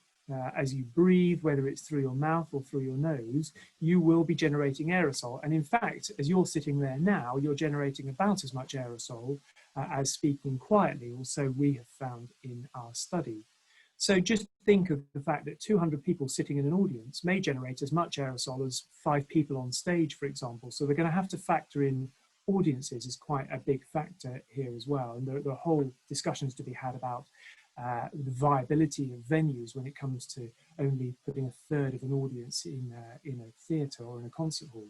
as you breathe, whether it's through your mouth or through your nose, you will be generating aerosol. And in fact, as you're sitting there now, you're generating about as much aerosol as speaking quietly, or so we have found in our study. So just think of the fact that 200 people sitting in an audience may generate as much aerosol as 5 people on stage, for example. So we're going to have to factor in audiences as quite a big factor here as well. And there are whole discussions to be had about the viability of venues when it comes to only putting a third of an audience in a theatre or in a concert hall.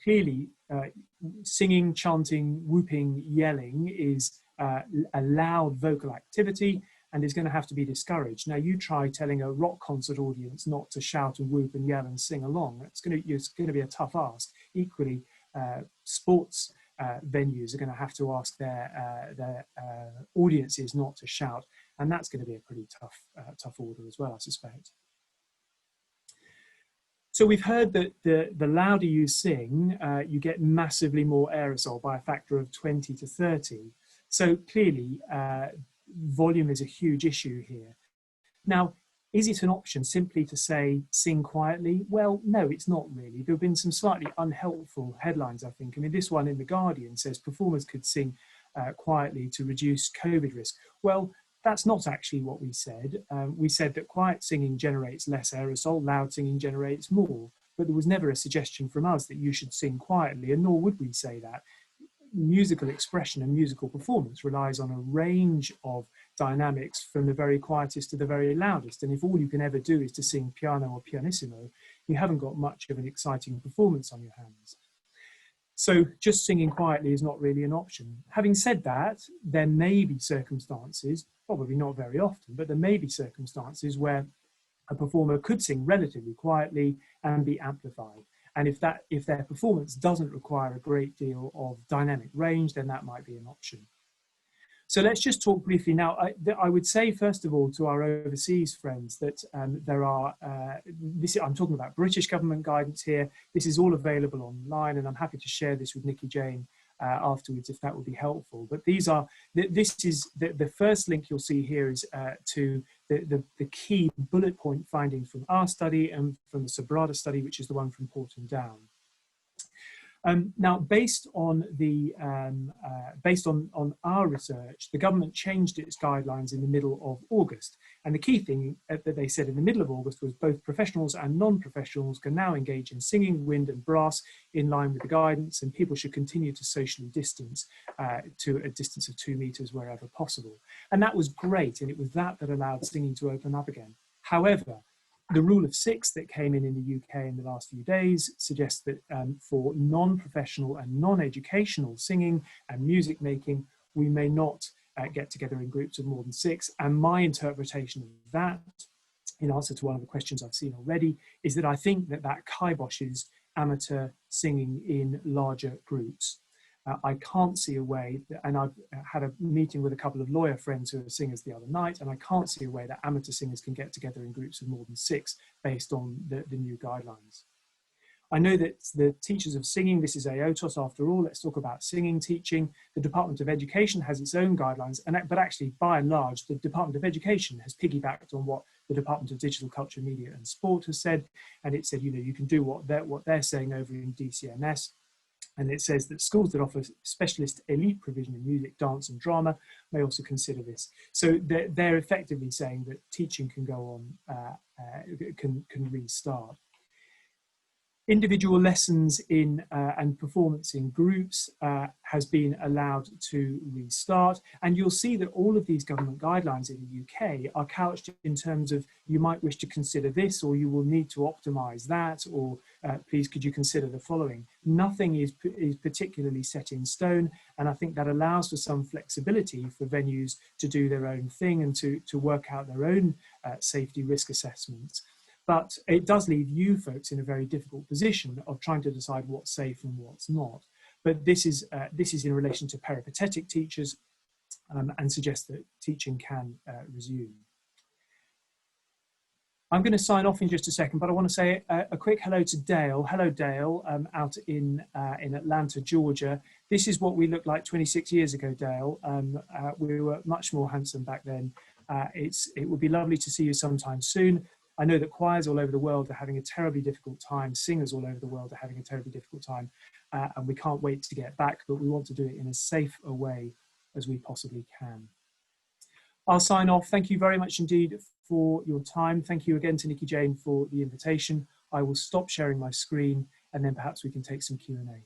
Clearly, singing, chanting, whooping, yelling is a loud vocal activity and is going to have to be discouraged. Now, you try telling a rock concert audience not to shout and whoop and yell and sing along. It's going to be a tough ask. Equally, sports venues are going to have to ask their audiences not to shout, and that's going to be a pretty tough order as well, I suspect. So we've heard that the louder you sing, you get massively more aerosol by a factor of 20 to 30. So clearly, volume is a huge issue here. Now, is it an option simply to say, sing quietly? Well, no, it's not really. There have been some slightly unhelpful headlines, I think. I mean, this one in The Guardian says performers could sing quietly to reduce COVID risk. Well, that's not actually what we said. We said that quiet singing generates less aerosol, loud singing generates more. But there was never a suggestion from us that you should sing quietly, and nor would we say that. Musical expression and musical performance relies on a range of dynamics from the very quietest to the very loudest. And if all you can ever do is to sing piano or pianissimo, you haven't got much of an exciting performance on your hands. So just singing quietly is not really an option. Having said that, there may be circumstances, probably not very often, but there may be circumstances where a performer could sing relatively quietly and be amplified. And if their performance doesn't require a great deal of dynamic range, then that might be an option. So let's just talk briefly now. I would say, first of all, to our overseas friends that there are, I'm talking about British government guidance here. This is all available online, and I'm happy to share this with Nikki Jane afterwards if that would be helpful. But this is the first link you'll see here is to the key bullet point findings from our study and from the Sobrada study, which is the one from Porton Down. Now, based on our research, the government changed its guidelines in the middle of August. And the key thing that they said in the middle of August was both professionals and non-professionals can now engage in singing, wind and brass in line with the guidance, and people should continue to socially distance to a distance of 2 meters wherever possible. And that was great, and it was that allowed singing to open up again. However, the rule of 6 that came in the UK in the last few days suggests that for non-professional and non-educational singing and music making, we may not get together in groups of more than 6. And my interpretation of that, in answer to one of the questions I've seen already, is that I think that kiboshes amateur singing in larger groups. I can't see a way, and I've had a meeting with a couple of lawyer friends who are singers the other night, and I can't see a way that amateur singers can get together in groups of more than 6 based on the new guidelines. I know that the teachers of singing, this is AOTOS after all, let's talk about singing teaching. The Department of Education has its own guidelines, but actually by and large, the Department of Education has piggybacked on what the Department of Digital Culture, Media and Sport has said, and it said, you know, you can do what they're saying over in DCMS. And it says that schools that offer specialist elite provision in music, dance and drama may also consider this. So they're effectively saying that teaching can go on, can restart. Individual lessons in and performance in groups has been allowed to restart. And you'll see that all of these government guidelines in the UK are couched in terms of you might wish to consider this, or you will need to optimize that, or please could you consider the following. Nothing is particularly set in stone, and I think that allows for some flexibility for venues to do their own thing and to work out their own safety risk assessments. But it does leave you folks in a very difficult position of trying to decide what's safe and what's not. But this is in relation to peripatetic teachers and suggests that teaching can resume. I'm going to sign off in just a second, but I want to say a quick hello to Dale. Hello, Dale, out in Atlanta, Georgia. This is what we looked like 26 years ago, Dale. We were much more handsome back then. It would be lovely to see you sometime soon. I know that choirs all over the world are having a terribly difficult time, singers all over the world are having a terribly difficult time, and we can't wait to get back, but we want to do it in as safe a way as we possibly can. I'll sign off. Thank you very much indeed for your time. Thank you again to Nikki Jane for the invitation. I will stop sharing my screen and then perhaps we can take some Q&A.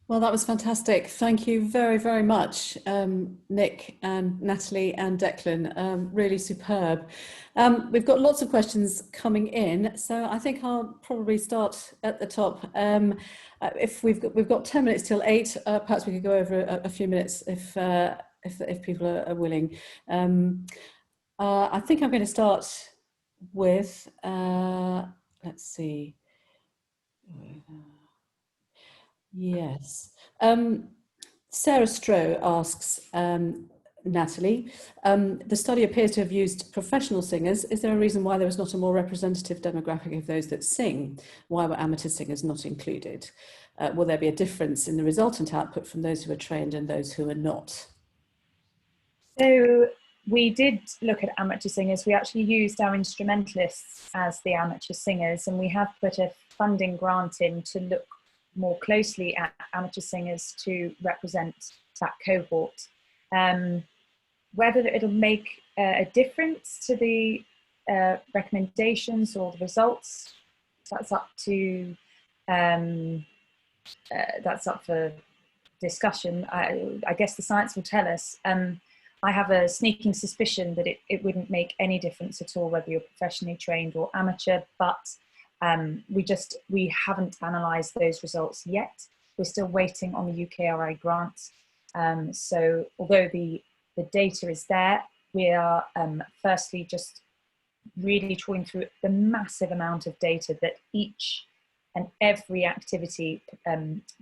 Well, that was fantastic. Thank you very, very much, Nick and Natalie and Declan. Really superb. We've got lots of questions coming in, so I think I'll probably start at the top. If we've got 10 minutes till 8, perhaps we could go over a few minutes if people are willing. I think I'm going to start with, let's see. Yes. Sarah Stroh asks, Natalie, the study appears to have used professional singers. Is there a reason why there was not a more representative demographic of those that sing? Why were amateur singers not included? Will there be a difference in the resultant output from those who are trained and those who are not? So we did look at amateur singers. We actually used our instrumentalists as the amateur singers, and we have put a funding grant in to look more closely at amateur singers to represent that cohort. Whether it'll make a difference to the recommendations or the results, that's up for discussion. I guess the science will tell us. I have a sneaking suspicion that it wouldn't make any difference at all whether you're professionally trained or amateur, but we haven't analysed those results yet. We're still waiting on the UKRI grant. So although the data is there, we are firstly just really trawling through the massive amount of data that each and every activity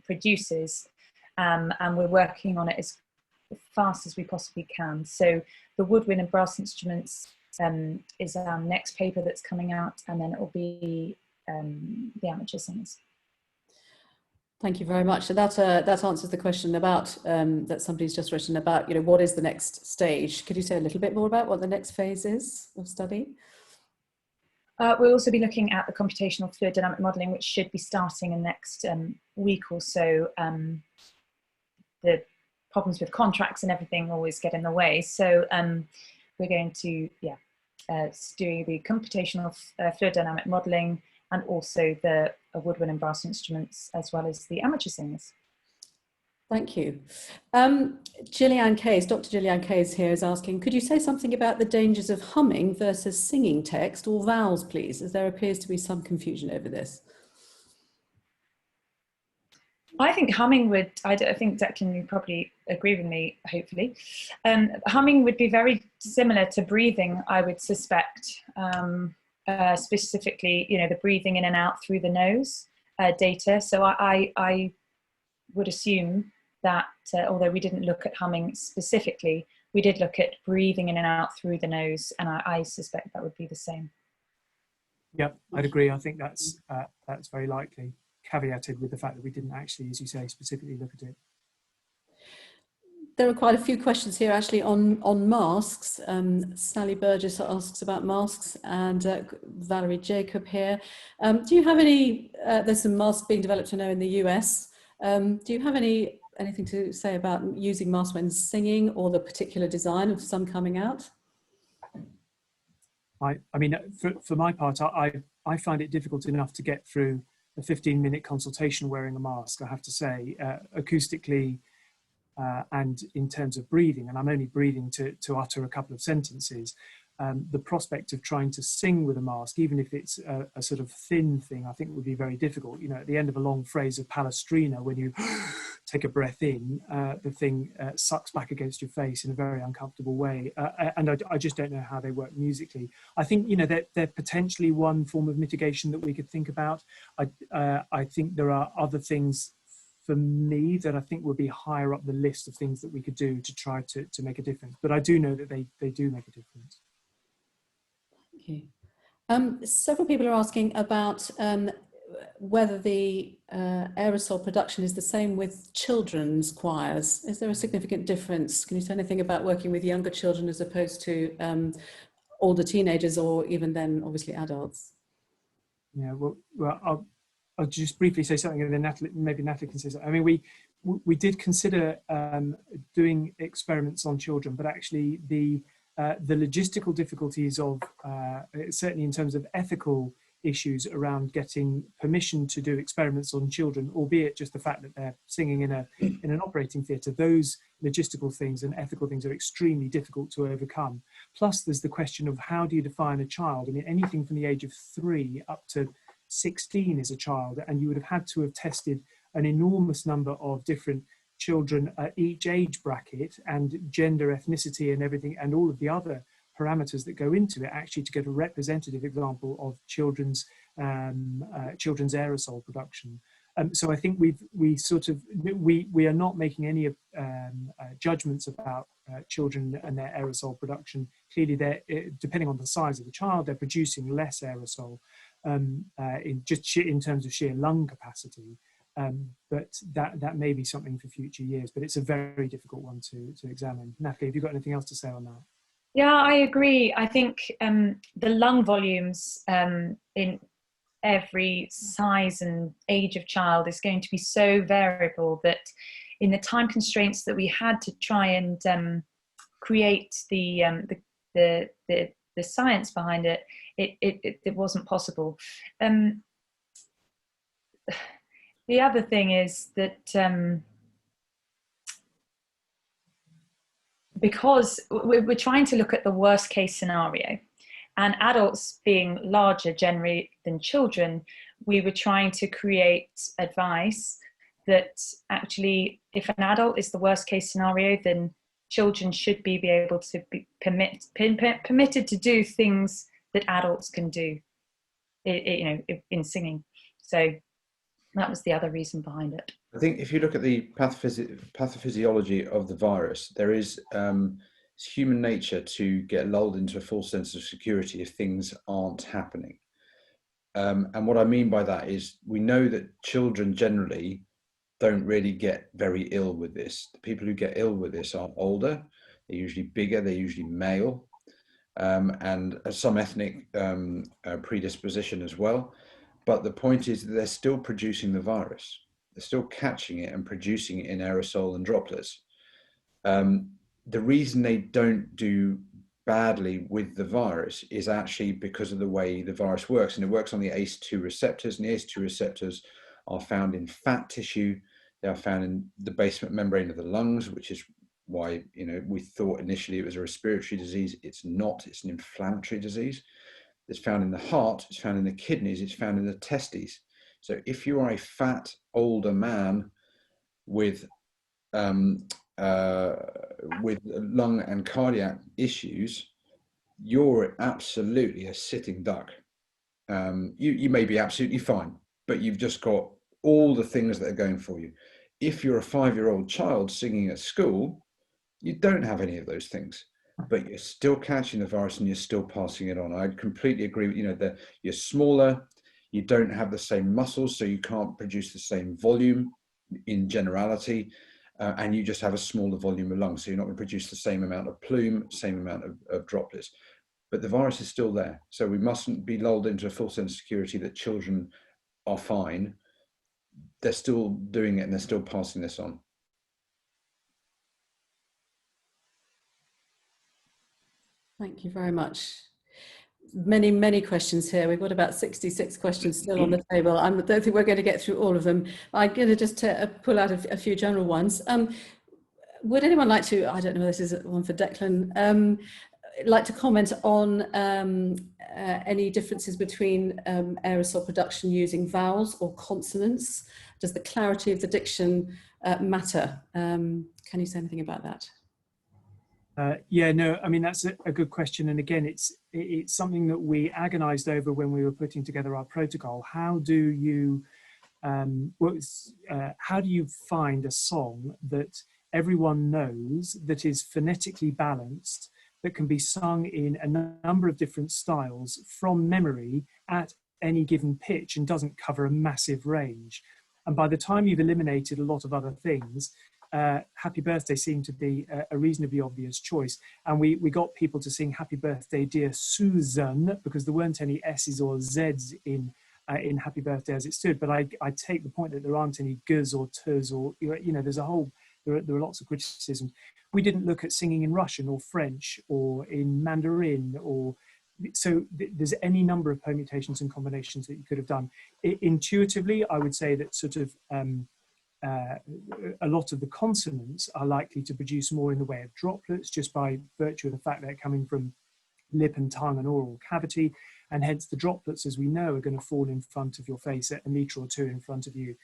produces, and we're working on it as fast as we possibly can. So the woodwind and brass instruments is our next paper that's coming out, and then it will be the amateur singers. Thank you very much. So that answers the question about that somebody's just written about, what is the next stage? Could you say a little bit more about what the next phase is of study? We'll also be looking at the computational fluid dynamic modelling, which should be starting in the next week or so. The problems with contracts and everything always get in the way. So we're going to, do the computational fluid dynamic modelling, and also the woodwind and brass instruments, as well as the amateur singers. Thank you. Gillian Case, Dr. Gillian Case here is asking, could you say something about the dangers of humming versus singing text or vowels, please, as there appears to be some confusion over this? I think humming would, I think Declan, you probably agree with me, hopefully. Humming would be very similar to breathing, I would suspect. Specifically, the breathing in and out through the nose data. So I would assume that, although we didn't look at humming specifically, we did look at breathing in and out through the nose, and I suspect that would be the same. Yeah, I'd agree. I think that's very likely, caveated with the fact that we didn't actually, as you say, specifically look at it. There are quite a few questions here actually on masks. Sally Burgess asks about masks, and Valerie Jacob here. Do you have any, there's some masks being developed, I know, in the US. Do you have anything to say about using masks when singing, or the particular design of some coming out? I mean, for my part, I find it difficult enough to get through a 15-minute consultation wearing a mask, I have to say, acoustically, and in terms of breathing, and I'm only breathing to utter a couple of sentences. The prospect of trying to sing with a mask, even if it's a sort of thin thing, I think would be very difficult. At the end of a long phrase of Palestrina, when you take a breath in, the thing sucks back against your face in a very uncomfortable way. And I just don't know how they work musically. I think, they're potentially one form of mitigation that we could think about. I think there are other things for me that I think would be higher up the list of things that we could do to try to make a difference. But I do know that they do make a difference. Thank you. Several people are asking about whether the aerosol production is the same with children's choirs. Is there a significant difference? Can you say anything about working with younger children as opposed to older teenagers, or even then obviously adults? Yeah, well, I'll just briefly say something, and then maybe Natalie can say something. I mean, we did consider doing experiments on children, but actually the logistical difficulties of certainly in terms of ethical issues around getting permission to do experiments on children, albeit just the fact that they're singing in an operating theatre, those logistical things and ethical things are extremely difficult to overcome. Plus, there's the question of how do you define a child? I mean, anything from the age of 3 up to 16 is a child, and you would have had to have tested an enormous number of different children at each age bracket and gender, ethnicity and everything, and all of the other parameters that go into it, actually to get a representative example of children's aerosol production. So I think we are not making any judgments about children and their aerosol production. Clearly, depending on the size of the child, they're producing less aerosol in terms of sheer lung capacity. But that may be something for future years, but it's a very difficult one to examine. Natalie, have you got anything else to say on that? Yeah, I agree. I think the lung volumes in every size and age of child is going to be so variable that in the time constraints that we had to try and create the science behind it, it wasn't possible. The other thing is that because we're trying to look at the worst case scenario, and adults being larger generally than children, we were trying to create advice that actually if an adult is the worst case scenario, then children should be able to be permitted to do things that adults can do, in singing. So that was the other reason behind it. I think if you look at the pathophysiology of the virus, there is it's human nature to get lulled into a false sense of security if things aren't happening. And what I mean by that is we know that children generally don't really get very ill with this. The people who get ill with this are older, they're usually bigger, they're usually male, and some ethnic predisposition as well. But the point is that they're still producing the virus. They're still catching it and producing it in aerosol and droplets. The reason they don't do badly with the virus is actually because of the way the virus works, and it works on the ACE2 receptors, and the ACE2 receptors are found in fat tissue. They are found in the basement membrane of the lungs, which is why we thought initially it was a respiratory disease. It's not. It's an inflammatory disease. It's found in the heart, it's found in the kidneys, it's found in the testes. So if you are a fat, older man with lung and cardiac issues, you're absolutely a sitting duck. You may be absolutely fine, but you've just got all the things that are going for you. If you're a 5-year-old child singing at school, you don't have any of those things, but you're still catching the virus and you're still passing it on. I completely agree with that you're smaller, you don't have the same muscles, so you can't produce the same volume in generality, and you just have a smaller volume of lungs, so you're not going to produce the same amount of plume, same amount of droplets. But the virus is still there, so we mustn't be lulled into a false sense of security that children are fine. They're still doing it and they're still passing this on. Thank you very much. Many, many questions here. We've got about 66 questions still on the table. I don't think we're going to get through all of them. I'm going to just pull out a few general ones. Would anyone like to, I don't know, this is one for Declan, like to comment on any differences between aerosol production using vowels or consonants? Does the clarity of the diction matter? Can you say anything about that? Yeah, no, I mean, that's a good question. And again, it's something that we agonized over when we were putting together our protocol. How do you find a song that everyone knows, that is phonetically balanced, that can be sung in a number of different styles from memory at any given pitch and doesn't cover a massive range. And by the time you've eliminated a lot of other things, Happy Birthday seemed to be a reasonably obvious choice. And we got people to sing Happy Birthday, Dear Susan, because there weren't any S's or Z's in Happy Birthday as it stood. But I take the point that there aren't any G's or T's, or, you know, there are lots of criticisms. We didn't look at singing in Russian or French or in Mandarin, or so there's any number of permutations and combinations that you could have done. Intuitively, I would say that sort of a lot of the consonants are likely to produce more in the way of droplets, just by virtue of the fact they're coming from lip and tongue and oral cavity, and hence the droplets, as we know, are going to fall in front of your face at a metre or two in front of you,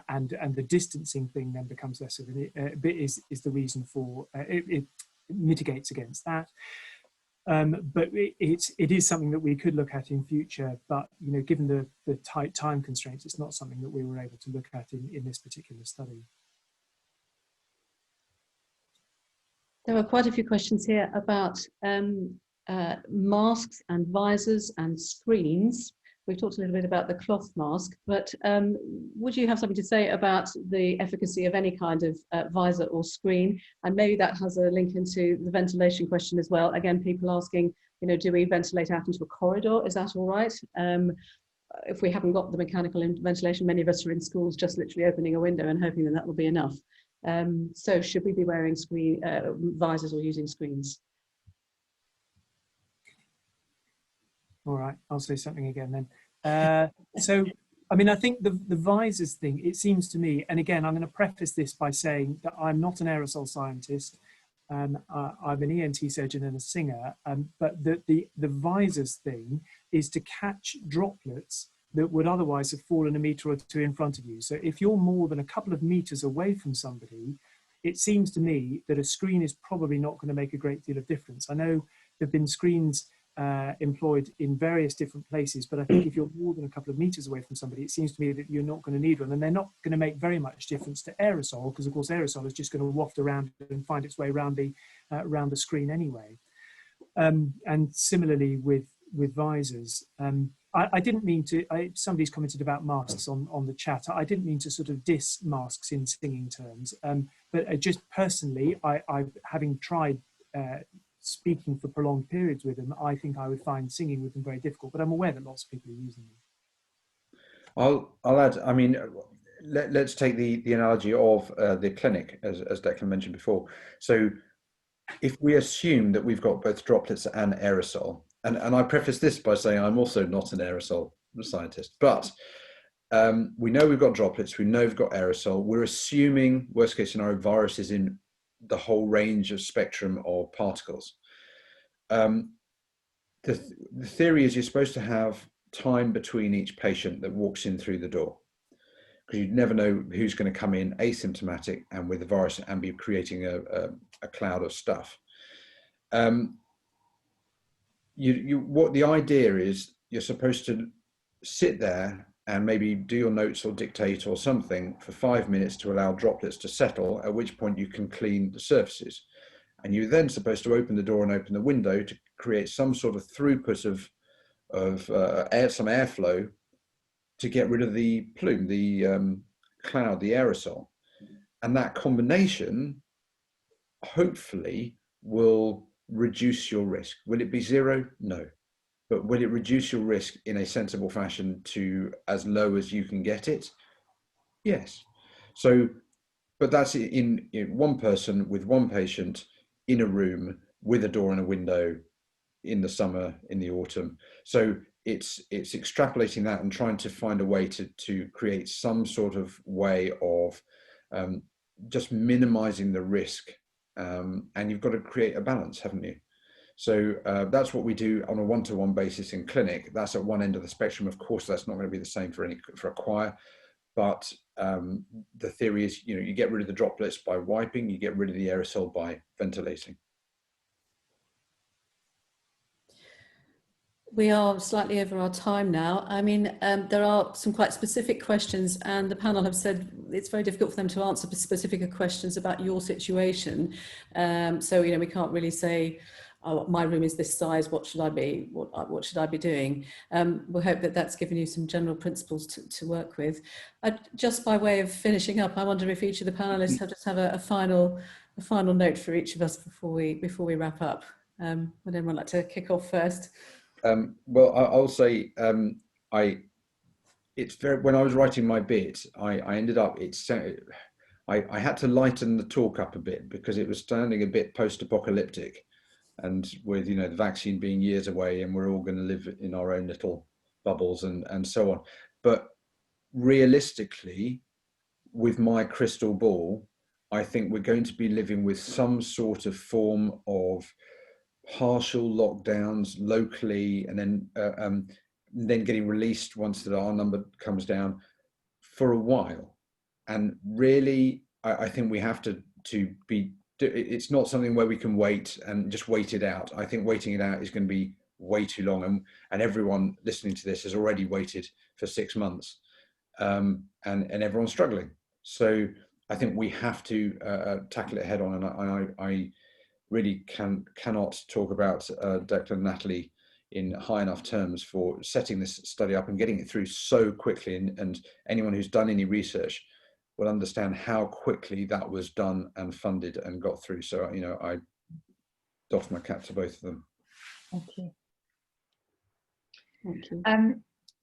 and the distancing thing then becomes less of a bit, is the reason for it mitigates against that. But it is something that we could look at in future, but, you know, given the tight time constraints, it's not something that we were able to look at in this particular study. There were quite a few questions here about masks and visors and screens. We've talked a little bit about the cloth mask, but would you have something to say about the efficacy of any kind of visor or screen? And maybe that has a link into the ventilation question as well. Again, people asking, you know, do we ventilate out into a corridor? Is that all right? If we haven't got the mechanical ventilation, many of us are in schools just literally opening a window and hoping that that will be enough. So should we be wearing visors or using screens? All right, I'll say something again then. So, I mean, I think the visors thing, it seems to me, and again, I'm going to preface this by saying that I'm not an aerosol scientist. I'm an ENT surgeon and a singer, but the visors thing is to catch droplets that would otherwise have fallen a metre or two in front of you. So if you're more than a couple of metres away from somebody, it seems to me that a screen is probably not going to make a great deal of difference. I know there have been screens employed in various different places, but I think if you're more than a couple of meters away from somebody, it seems to me that you're not going to need one, and they're not going to make very much difference to aerosol, because of course aerosol is just going to waft around and find its way around the screen anyway. And similarly with visors, I didn't mean to, somebody's commented about masks on the chat. I didn't mean to sort of diss masks in singing terms, but just personally, I having tried speaking for prolonged periods with them, I think I would find singing with them very difficult, but I'm aware that lots of people are using them. I'll add, I mean, let's take the analogy of the clinic, as Declan mentioned before. So if we assume that we've got both droplets and aerosol, and I preface this by saying I'm also not an aerosol scientist, but we know we've got droplets, we know we've got aerosol, we're assuming, worst case scenario, viruses in the whole range of spectrum of particles. The theory is you're supposed to have time between each patient that walks in through the door, because you never know who's going to come in asymptomatic and with the virus and be creating a cloud of stuff. What the idea is, you're supposed to sit there and maybe do your notes or dictate or something for 5 minutes to allow droplets to settle, at which point you can clean the surfaces. And you're then supposed to open the door and open the window to create some sort of throughput of some airflow to get rid of the plume, the cloud, the aerosol. And that combination, hopefully, will reduce your risk. Will it be zero? No. But will it reduce your risk in a sensible fashion to as low as you can get it? Yes. So, but that's in one person with one patient in a room with a door and a window in the summer, in the autumn. So it's extrapolating that and trying to find a way to create some sort of way of just minimizing the risk. And you've got to create a balance, haven't you? So that's what we do on a one-to-one basis in clinic. That's at one end of the spectrum. Of course, that's not going to be the same for a choir, but the theory is, you get rid of the droplets by wiping, you get rid of the aerosol by ventilating. We are slightly over our time now. I mean, there are some quite specific questions, and the panel have said it's very difficult for them to answer specific questions about your situation. So, we can't really say, oh, my room is this size, what should I be doing? We hope that that's given you some general principles to work with. Just by way of finishing up, I wonder if each of the panelists have a final note for each of us before we wrap up. Would anyone like to kick off first? Well, I'll say it's very, when I was writing my bit, I ended up, I had to lighten the talk up a bit because it was sounding a bit post-apocalyptic, and with, you know, the vaccine being years away and we're all going to live in our own little bubbles and so on. But realistically, with my crystal ball, I think we're going to be living with some sort of form of partial lockdowns locally, and then getting released once that our number comes down for a while. And really, I think we have to be, it's not something where we can wait and just wait it out. I think waiting it out is going to be way too long, and everyone listening to this has already waited for 6 months, and everyone's struggling. So I think we have to tackle it head on, and I really cannot talk about Declan and Natalie in high enough terms for setting this study up and getting it through so quickly, and anyone who's done any research will understand how quickly that was done and funded and got through. So, you know, I doff my cap to both of them. Thank you. Thank you.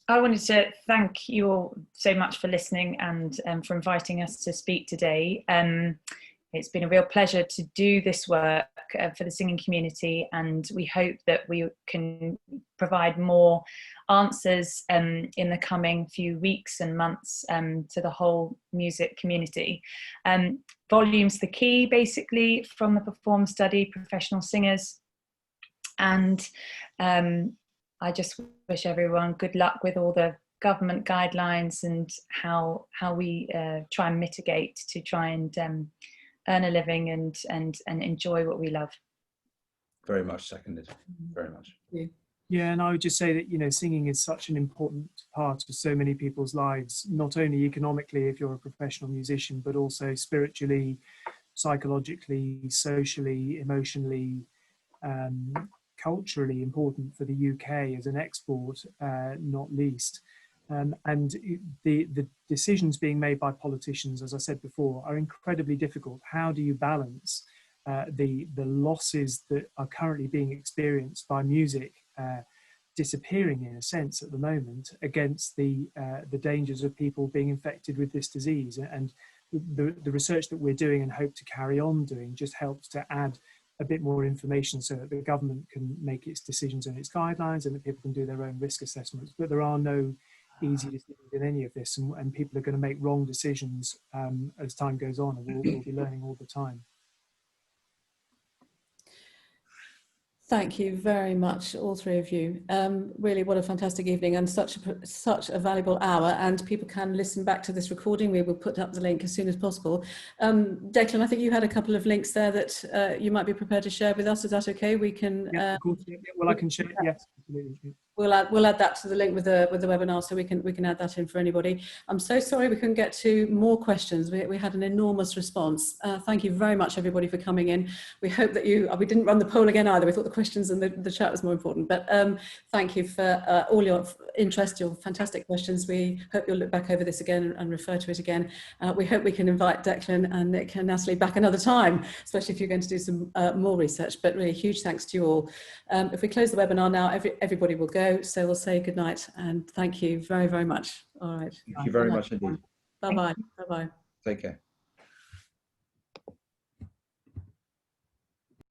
I wanted to thank you all so much for listening and for inviting us to speak today. It's been a real pleasure to do this work for the singing community, and we hope that we can provide more answers in the coming few weeks and months to the whole music community. Volume's the key, basically, from the Perform study, professional singers. And I just wish everyone good luck with all the government guidelines and how we try and mitigate to try and earn a living and enjoy what we love. Very much seconded. Very much. Yeah, and I would just say that, you know, singing is such an important part of so many people's lives, not only economically if you're a professional musician, but also spiritually, psychologically, socially, emotionally, culturally important for the UK as an export, not least. And the decisions being made by politicians, as I said before, are incredibly difficult. How do you balance the losses that are currently being experienced by music disappearing in a sense at the moment against the dangers of people being infected with this disease? And the research that we're doing and hope to carry on doing just helps to add a bit more information so that the government can make its decisions and its guidelines, and that people can do their own risk assessments. But there are no easy decisions in any of this, and people are going to make wrong decisions as time goes on, and we'll be learning all the time. Thank you very much, all three of you. Really, what a fantastic evening, and such a valuable hour. And people can listen back to this recording. We will put up the link as soon as possible. Declan, I think you had a couple of links there that you might be prepared to share with us. Is that okay? We can. Yeah, of course. Well, I can share. Yes, absolutely. We'll add that to the link with the webinar, so we can add that in for anybody. I'm so sorry we couldn't get to more questions. We had an enormous response. Thank you very much, everybody, for coming in. We hope that we didn't run the poll again either. We thought the questions and the chat was more important. But thank you for all your interest, your fantastic questions. We hope you'll look back over this again and refer to it again. We hope we can invite Declan and Nick and Natalie back another time, especially if you're going to do some more research. But really, huge thanks to you all. If we close the webinar now, everybody will go. So we'll say good night and thank you very, very much. All right. Thank you very much indeed. Bye-bye. Bye-bye. Take care.